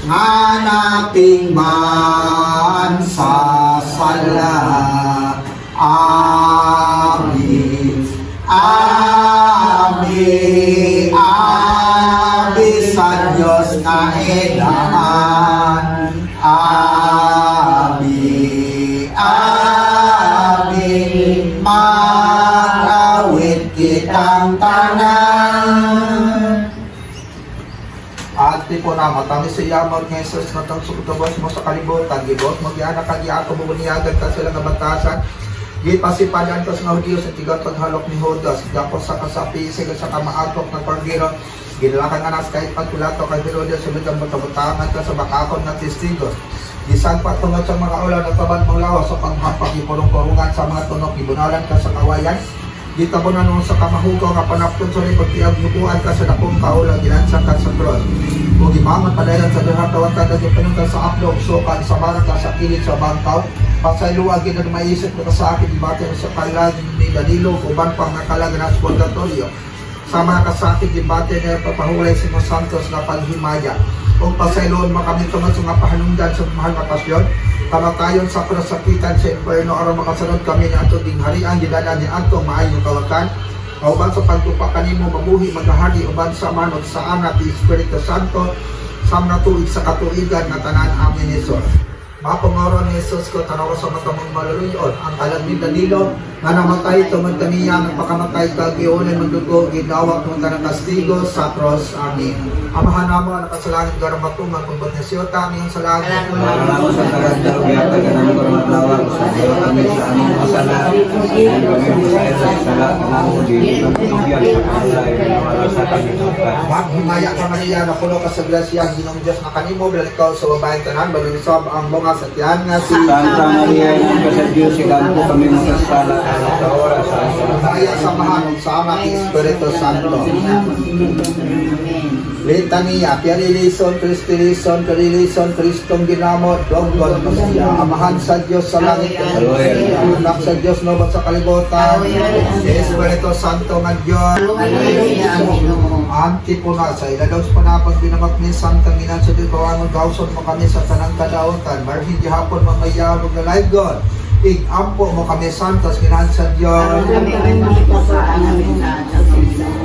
anating mansasala. Amin. Amin. Amin sa Diyos na idaman. Amin. Amin. Mag-awit kitang tanan. Ati po na matamis sa yaman ng Jesus na tagsukutubos mo sa kalibutan. Gibos mo giyana kanya ako bubuniyagan ka sila nga batasan. Gipasipadan ka sa Diyos at tigat paghalok ni Judas. Dapos sa kasapisig at sa kamaatok ng pagdiro. Ginalakan nga nas kahit pagkulato kay Herodes sunod ang batabutangan ka sa bakakon ng testigos. Gisan pa tungod sa mga ulan at taban mong lawas sa panghampag ipulong-pulungan sa mga tunok. Ibunalan ka sa kawayan. Gitabunan mo sa kamahugaw nga panaptod sa libag tiagnubuan ka sa dakong kaulang ginansan ka sa cross. Kung imaman padayan sa dahatawan ka naging ka sa aplog sukan sa marang ka sa kilid sa bangkaw. Pasayluwag na maisip ka sa akin ibate sa kalag ni Danilo uban pang nakalag na sa purgatorio. Sa mga kasakit ibate na papahulay si Mga Santos na paghimaya. Kung pasayloon makamit tungod sa mga pahanungdan sa mahal na pasyon, kamatayon sa kasakitan sa imperno aron makasunod kami na ato ding harian gidala ni ato maayong kawakan. Uban sa pagtupa kanimo mabuhi maghahari uban sa manod sa anak ni Espiritu Santo sa mga tuig sa katuigan na tanan amin Jesus. Mapangaron ni Jesus ko tanaw sa matamong maluluyon ang kalag ni Danilo na namatay tumod kaniya nagpakamatay kagiunan magdugo gidawat mo kanang kastigo sa cross. Amen. Amahan namo nakasalangit garang matuman kung ba't nasiyota aming salangit. Salamat sa karandaw, biya ka ganang kormatlawa, sa iyo kami sa aming masala, kami sa sala, kanamo di, bigyan sa kasalay, wala sa kami. Maghimaya ka Maria na puno ka sa grasya, Ginong Diyos na kanimo, ikaw sa babaeng tanan, balunsab ang mga sa tiyan nga si Santa Maria, ng sa Diyos, sigang po kami makasala, sa oras, Kaya samahan sa Ama ni Espiritu Santo. Litania, Pialilison, Kristilison, Kalilison, Kristong ginamot, Doggon, Masia, Amahan sa Diyos sa langit, Anak sa Diyos, Nobat sa kalibutan, Espiritu Santo nga Diyos, Antipuna, sa ilalaws pa na pag binamak ni Santang Inan sa Dikawangon, Gawson mo kami sa tanang kadautan, Marhin di hapon mamaya, Maglalay God, Igampo mo kami Santos, Ginansan Diyos,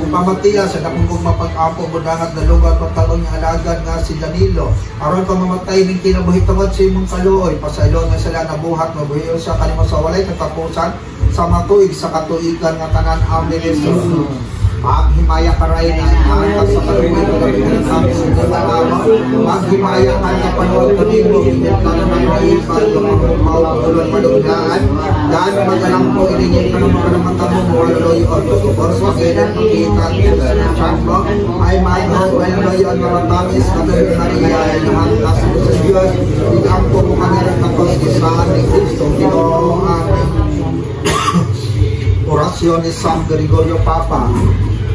pamatiya sa dakong mapag-apo budangat na lugar pagtalong ng alagad nga si Danilo aron pamamatay ng kinabuhi tungod sa imong kaluoy pasaylo nga sila nabuhat mabuhiyo sa kanimo sa walay katapusan sa matuig sa katuigan nga tanan amin Jesus. Maghimaya ka rin na imahantas sa kaluoy kalabihan kami sa Dalama. Maghimaya ka na panuwag kanimo hindi ka na mahihin pa yung mautulan maluglaan dahil magalang po iningin ka ng mga namatamo mo walaloy o tukupos magkailan makita mo ay mayos walaloy ang mga tamis kagabi Maria ay nahantas mo sa Diyos ikampo mo kanila tapos isahan ni Kristo Ginoo. Amen. Orasyon ni San Gregorio Papa.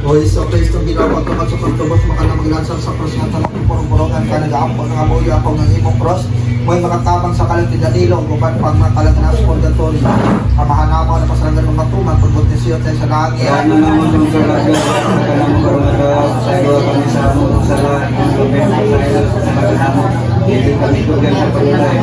O Iso Kristo ginawa tungkol sa pagtubos makanang maglansang sa cross nga talak ng purong-purongan ka nag-aampo ng amoy ako ng imong cross may makatabang sa kalang ni Danilo kupan pag makalang na sa purgatorio. Amahan na mo na pasalangan ng matuman pagbot ni siyo tayo sa langit. Kaya na naman yung salaga ka ng kormatlawa, sa iyo kami sa among masala, yung gobern sa iyo sa kanamo, hindi kami tugan sa pagulay,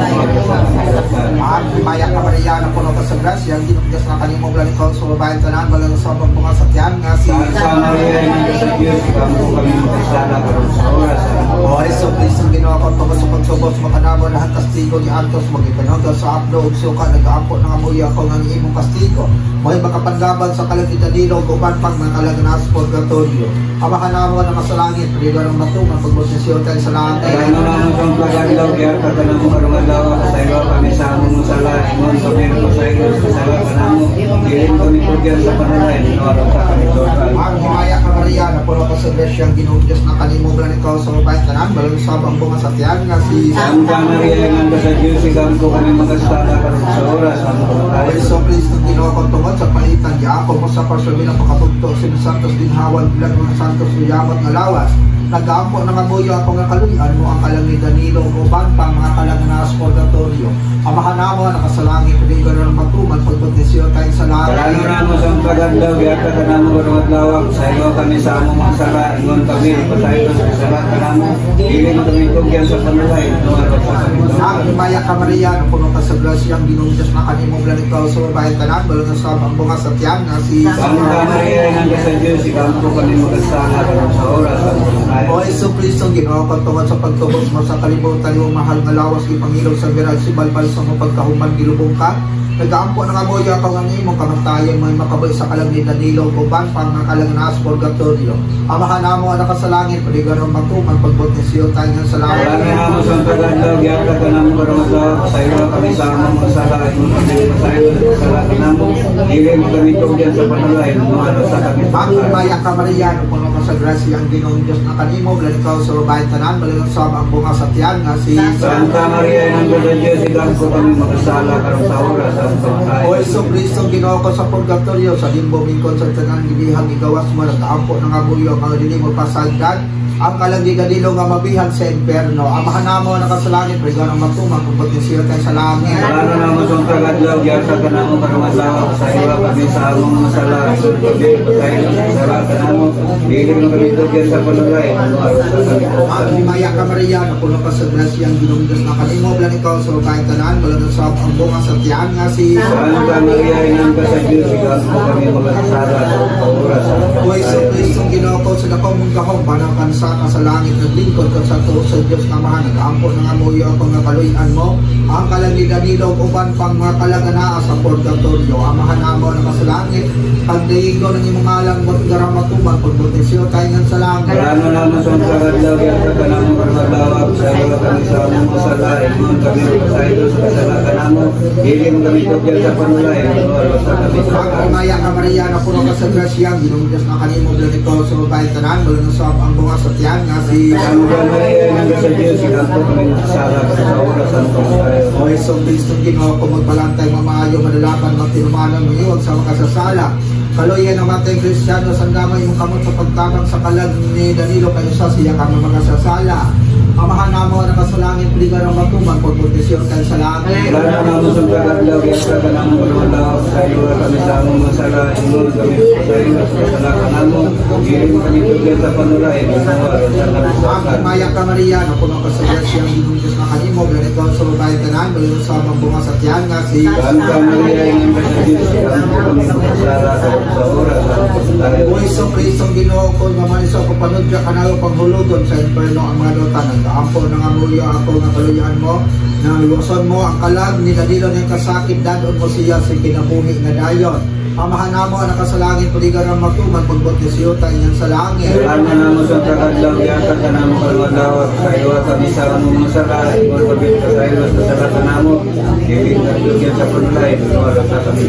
Maghimaya ka Maria na puno ka sa grasya, ang Ginong Diyos na kanimo blan ikaw sa babaeng tanan, balang sa mga sakyan nga si Santa Maria, ng sa Diyos, sigang po kami makasala, karoon sa oras. O Iso Kristo ginawa ko tungkol sa pagtubos makanamo lahat kastigo ni Antos magipanood sa aplo ug suka nag-aampo ng amoy ako ng imong kastigo. May makapanlaban sa kalang ni Danilo uban pag nakalaganas purgatorio. Amahan namo na masalangit, paligo ng matuman pagbot ni siyo tayo sa langit. Kaya na naman yung pagkakalaw, biya ka ng kormatlawa, sa iyo kami sa among masala, ingon kami ng sa iyo sa sala kanamo, hindi kami tugan sa panalay, ninoraw sa kami tugan. Maghimaya ka Maria na puno ka sa grasya, ang Ginong Diyos na kanimo blan ikaw sa babaeng tanan, balang sa mga sakyan nga si Santa Maria, ng sa Diyos, sigang po kami makasala, karoon sa oras. O Iso Kristo ginawa ko tungkol sa palitan di ako mo sa parsyon ng pakatugtog si Santos Dinhawan bilang mga Santos Uyamot nga lawas nag-aampo ng amoyo ako nga kaluyan mo ang kalang ni Danilo uban pa mga kalang na sa purgatorio. Amahan namo nakasalangit piligan ng matuman pagbot ni siyo tayo sa langit. Karano namo sa pagkakalaw, biya ka ng kormatlawa, sa iyo kami sa among masala, ingon kami pasayo sa sala kanamo, hindi kami tugan sa panalay, ninoraw sa kami tugan. Maghimaya ka Maria na puno ka sa grasya, ang Ginong Diyos na kanimo blan ikaw sa babaeng tanan, balang sa mga sakyan nga si Santa Maria, ng sa Diyos, sigang po kami makasala, karoon sa oras. O Iso Kristo ginawa ko tungkol sa pagtubos mo sa kalibutan yung mahal nga lawas ipangilaw sa biral si balbal sa mo pagkahuman gilubong ka nagaampo ng amoy ako ng imo kamatayan may makabay sa kalang ni Danilo uban pang kalang nas purgatorio. Amahan namo anak sa langit paligaron matuman pagbot ni siyo tayo sa langit. Kami namo sa tagadlaw yata ka namo karon sa iyo kami sa among masala imong kami sa iyo sa lahat namo dili mo kami tugyan sa panalay mo ano sa kami. Maya ka Maria puno ka sa grasya ang Ginoong Dios na kanimo ikaw sa babae tanan balikan sa ang bunga sa tiyan nga si Santa Maria ng Diyos ikan ko kami makasala karon sa oras sa O Iso Cristo Ginoo ko sa purgatorio sa limbo mingkon sa tanan gibihang igawas mo nagaampo ng abuyo ang dili mo pasagdan ang kalangiganilo nga mabihan sa impierno. Amahan namo nakasalangit pregano matumang kubot ni siya tayo sa langit. Ano namo sa tagadlaw yata ka namo karon sa iyo kami sa among masala kami tayo sa lahat namo dili mo kami tugyan sa panalay ano sa kami. Maya ka Maria na puno ka sa grasya ang Ginoong Dios na kanimo blan ikaw sa babae tanan balikan sa ang bunga sa tiyan nga si Santa Maria inang ka sa Diyos ikan ko kami makasala sa oras sa O Iso Cristo Ginoo ko sa dako mong gahom panang sa langit naglingkod ka sa tuo sa Diyos na mahal nag-aampo ng amuyo ako nga kaluyan mo ang kalangiganilog uban pang mga kalaganaa sa purgatorio amahan namo na sa langit pagdayigo ng imong alang mo garang matuman pagbotisyo tayo nga sa langit. Ano naman sa tagadlaw yata ka namo karon sa iyo kami sa among masala imong kami sa iyo sa kasalanan namo dili mo kami tugyan sa panalay ano sa kami. Maya ka Maria na puno ka sa grasya ang Ginoong Dios na kanimo blan ikaw sa babae tanan balikan sa ang bunga sa tiyan nga si Santa Maria inang ka sa Diyos ikan ko kami makasala sa oras sa panalay. O Iso Cristo Ginoo ko magbalantay mamaayo madalapan magtinumanan mo iwag sa makasasala. Kaluyan ng matay Kristiyano sa damay mong kamot sa pagtabang sa kalag ni Danilo kayo sa siya kami makasasala. Amahan namo na kasalangit piligan ng matuman pagpuntisyon tayo sa langit. Wala namo sa tagadlaw yata ka namo karon sa iyo kami sa among masala imong kami sa iyo sa kasalanan namo dili mo kami tugyan sa panalay ano sa kami. Maya ka Maria na puno ka sa grasya ang Ginoong Dios na kanimo blan ikaw sa babae tanan balikan sa among bunga sa tiyan nga si Santa Maria inang ka sa Diyos ikan ko kami makasala sa oras sa panalay. O Iso Cristo Ginoo ko mamaniso ko panudya kanalo panghulugon sa impierno ang mga lutan nag-aampo ng amuyo ako nga kaluyan mo nang luson mo ang kalag ni Danilo ng kasakit dadon mo siya sa kinabuhi nga dayon. Amahan namo na kasalangit paligan ng matuman pagbot ni siyo tayo niyang sa langit. Ano namo sa tagadlaw yata ka namo karon sa iyo kami sa among masala imong kami sa iyo sa kasalanan namo dili mo tugyan sa panalay ano sa kami.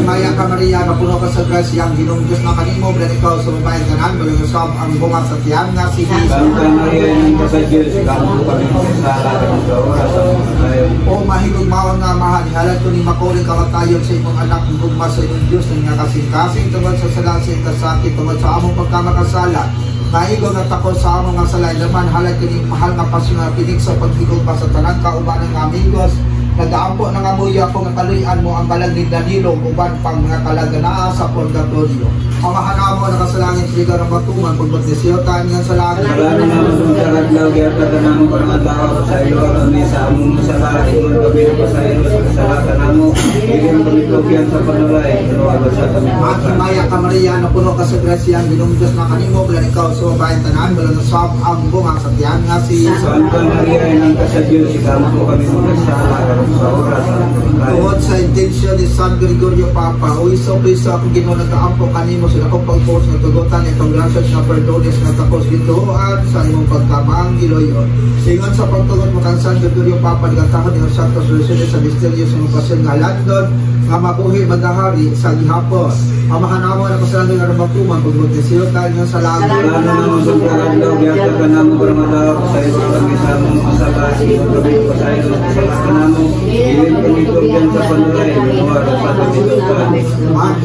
Maya ka Maria na puno ka sa grasya ang Ginoong Dios na kanimo blan ikaw sa babae tanan balikan sa ang bunga sa tiyan nga si Santa Maria inang ka sa Diyos ikan ko kami makasala sa oras sa panalay. O mahigog maon nga mahal halad ko ni makuling kamatayon sa imong anak ng gugma sa imong Diyos nga kasing-kasing tungod sa salasing kasakit tungod sa among pagkamakasala naigo nga tako sa among nga salay naman halad kining mahal nga pasyon nga pinig sa paghigog pa sa tanan kauban ng amigos nag-aampo ng amuyo ako nga kaluyan mo ang kalag ni Danilo uban pang mga kalaganaa sa purgatorio. Amahan namo na kasalangit piligan ng matuman pagbot ni siyo tayo nga sa langit. Wala namo sa tagadlaw yata ka namo karon sa iyo kami sa among masala imong kami sa iyo sa kasalanan namo dili mo kami tugyan sa panalay ano sa kami. Maya ka Maria na puno ka sa grasya ang Ginoong Dios na kanimo blan ikaw sa babae tanan balikan sa ang bunga sa tiyan nga si Santa Maria inang ka sa Diyos ikan ko kami makasala sa oras sa panalay. Tungod sa intensyon ni San Gregorio Papa, o Iso Cristo ako Ginoo nag-aampo kanimo sa akong pagpos nga tugutan itong gracias nga perdones nga tapos gituan sa imong pagkamang giloyon. Ingon sa pagtugon mo kang San Gregorio Papa nagtahod ng Santos Rosales sa misteryo sa mga pasyon nga London nga mabuhi madahari sa gihapon. Amahan namo na kasalanan nga matuman pagbot ni siyo tayo nga sa langit. Wala namo sa tagadlaw yata ka namo karon sa iyo kami sa among masala imong kami sa iyo sa kasalanan namo dili mo kami tugyan sa panalay ano sa kami.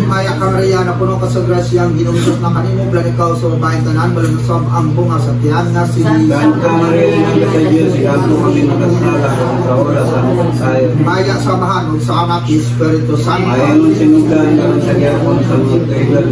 Himaya ka Maria na puno ka sa grasya ang Ginoong Dios na kanimo blan ikaw sa babae tanan balikan sa ang bunga sa tiyan nga si Santa Maria inang ka sa Diyos ikan ko kami makasala sa oras sa panalay. Maya samahan ug sa Anak Espiritu Santo. Ayon sinugdan karon sa gyapon sa mga kailan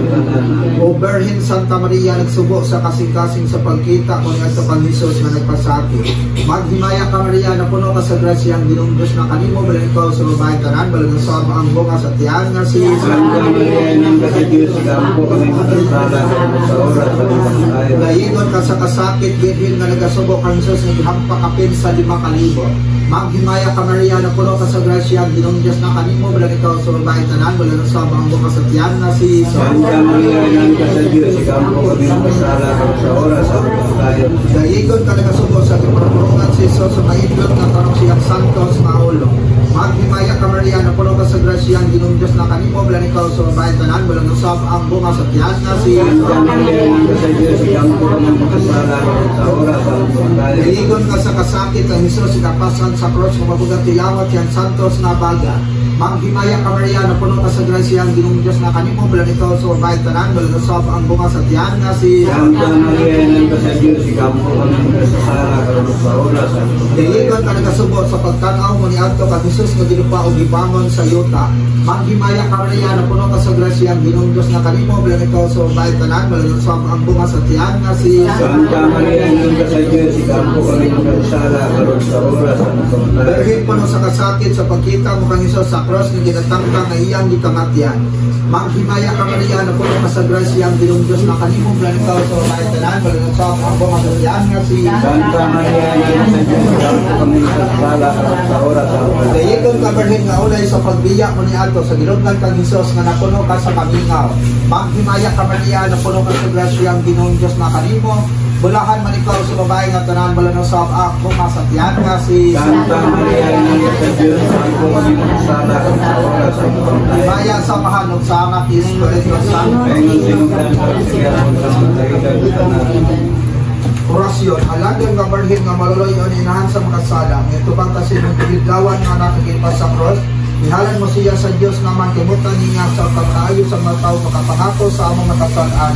O Birhen Santa Maria nagsubo sa kasing-kasing sa pagkita mo niya sa Panginoon na nagpasakit. Maghimaya ka Maria na puno ka sa grasya ang Ginoong Dios na kanimo balikan ikaw sa babae tanan balikan sa ang bunga sa tiyan nga si Santa Maria inang ka sa Diyos ikan ko kami makasala sa oras sa panalay. Gayingon ka sa kasakit, bilhin nga nagasubo kang Diyos nga gihampak kapin sa 5,000. Maghimaya ka Maria, na puno ka sa grasya, ang Ginoong Diyos na kanimo, balang ikaw sa babae tanan, wala na sa ang bukas at tiyan na si Santa Maria, nan ka sa Diyos, ikaw po kami ng kasala, sa oras ang tayo. Daigon ka nagasubo sa pagpapurungan si Jesus, sa maidlot na tarong siyang santos na ulo. Maghimaya ka Maria, na puno ka sa grasya, ang Ginoong Diyos na kanimo, balang ikaw sa babae tanan, wala na sa ang bukas at tiyan na si Santa Maria, nan ka sa Diyos, ikaw po kami ng kasala, sa oras ang tayo. Daigon ka sa kasakit ang Jesus, ikapasan sa cross, mababugat tiyawat yan santos na baga. Maghimaya ka Maria, na puno ka sa grasya, ang Ginoong Diyos na kanimo, balang ikaw sa babae tanan, wala na sa ang bukas at tiyan na si Santa Maria, nan ka sa Diyos, ikaw po kami ng kasala, sa oras ang tayo. Daigon ka nagasubot sa pagtanaw mo ni Adto ka Jesus nga ginupa o gibangon sa yuta. Maghimaya ka Maria, na puno ka sa grasya, ang Ginoong Diyos na kanimo, balang ikaw sa babae tanan, wala na sa ang bukas at tiyan na si Santa Maria, nan ka sa Diyos, ikaw po kami ng kasala, sa oras ang tayo. Dahil puno sa kasakit sa pagkita mo kang Jesus sa cross nga ginatangtang nga iyang gikamatian. Maghimaya ka Maria, na puno ka sa grasya, ang Ginoong Diyos na kanimo, balang ikaw sa babae tanan, wala na sa ang bukas at tiyan na si Santa Maria, nan ka sa Diyos, ikaw po kami ng kasala, sa oras ang tayo. Dayikon ka berhin nga ulay sa pagbiya mo ni Adto sa ginugnan kang Jesus nga napuno ka sa kamingaw. Maghimaya ka Maria, na puno ka sa grasya, ang Ginoong Diyos na kanimo, bulahan man ikaw sa babae nga tanan, wala na sa kung masatiyan ka si Santa Maria, nan ka sa Diyos, ikaw po kami ng kasala, sa oras ang tayo. Himaya sa mahanong sa anak Espiritu Santo. Ayun, sinugdan sa sigaran sa mga tayo. Orasyon, alagang nga berhin nga maluloy o inahan sa mga salam. Ito bang kasi ng piligawan nga nakikipas sa cross, ihalan mo siya sa Diyos nga mantimutan niya sa pagkaayo sa mga tao makapangako sa among makasalaan.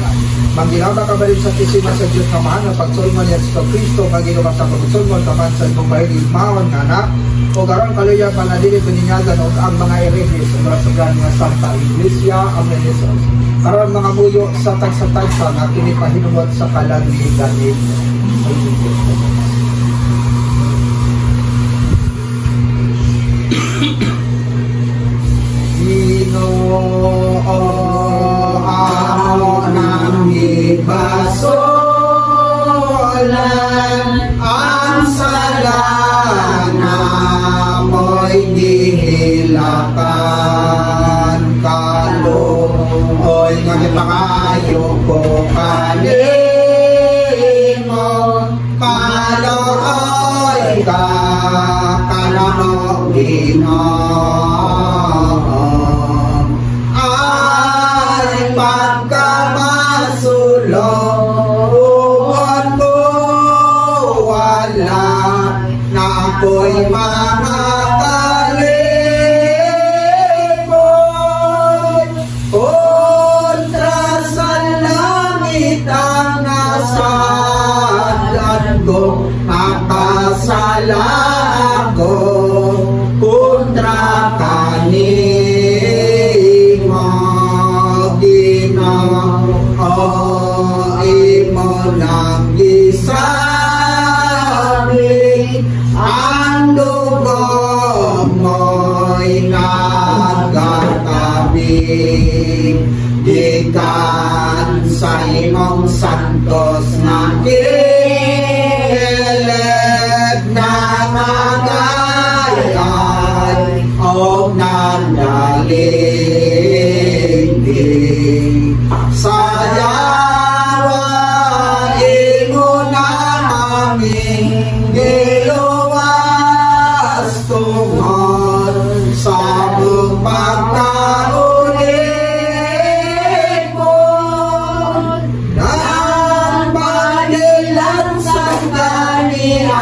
Mangginaw na kabalik sa kisima sa Diyos nga mahal na pagsulman niya sa Kristo, maginawa sa pagsulman kaman sa ibang bahili mawan nga na, o garon kaluya panadili pininyagan o ang mga erehes sa marasagran nga Santa Iglesia, Amen Jesus. Karon mga muyo sa tagsa-tagsa nga kinipahinuwat sa kalangigan ni Basolan ang sala na mo'y dihilakan kaloy nga gipangayo ko kanimo kaloy ka kanamo Ginoo ay pagkamasulo ako'y makakalimot kontra sa langit ang nasalan ko, nakasala ko kontra kanimo Ginoo imo nang gisabi ang dugo mo'y nagkatabi gikan sa imong santos na kilid na magayay o nagdaligdig sayawa imo na aming giluwas tungkol sa pagkaulit mo ng panilang sa kanihan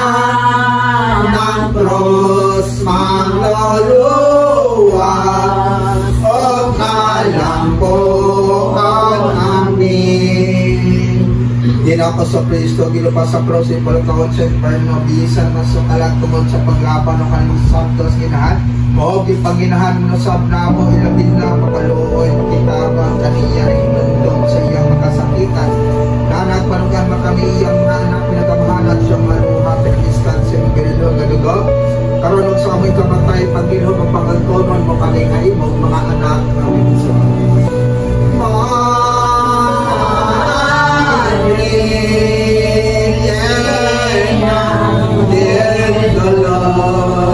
ng cross mangluluwa o kalampuan amin. Ginako sa Kristo, gilupas sa cross, ipalukawot sa inferno, bisan na sukalat tungod sa paglaban ng kanilang santos ginahan, o gipanginahan mo sa abnamo, ilabin na makaluoy, kitabang kaniya rin inundong sa iyang makasakitan. Nanak panugan makami iyang nanak, pinagamahalat siyang maluha, pinagistansya ng ganilo, gadugo, karunong sa amoy kamatay, pagilho ng pangagkonon mo kami ngayon, mga anak namin sa dear the Lord.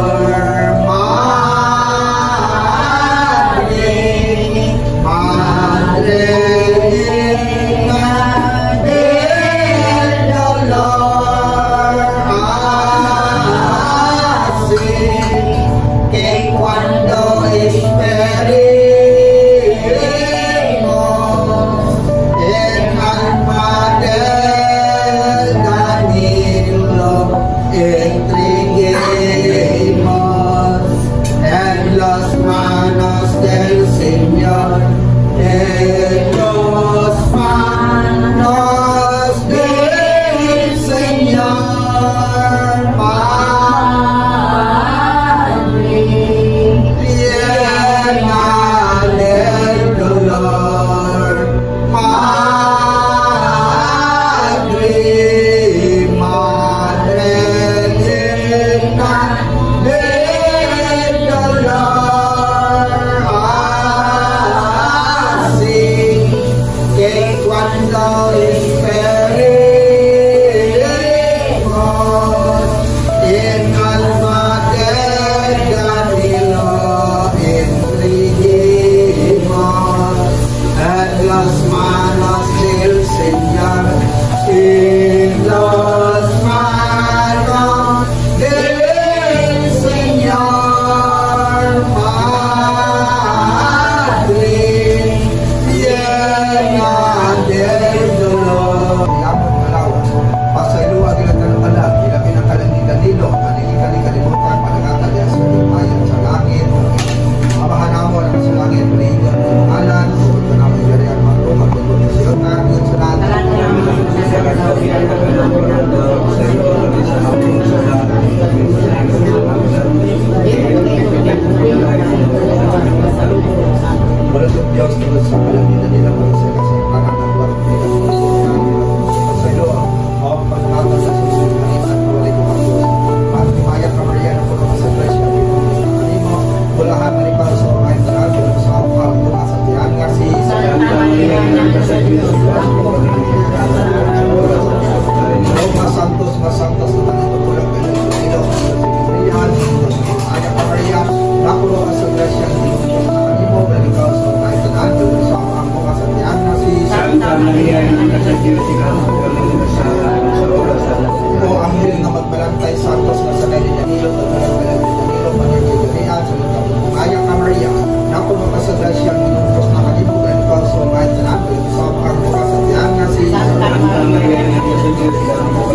dili ka na mo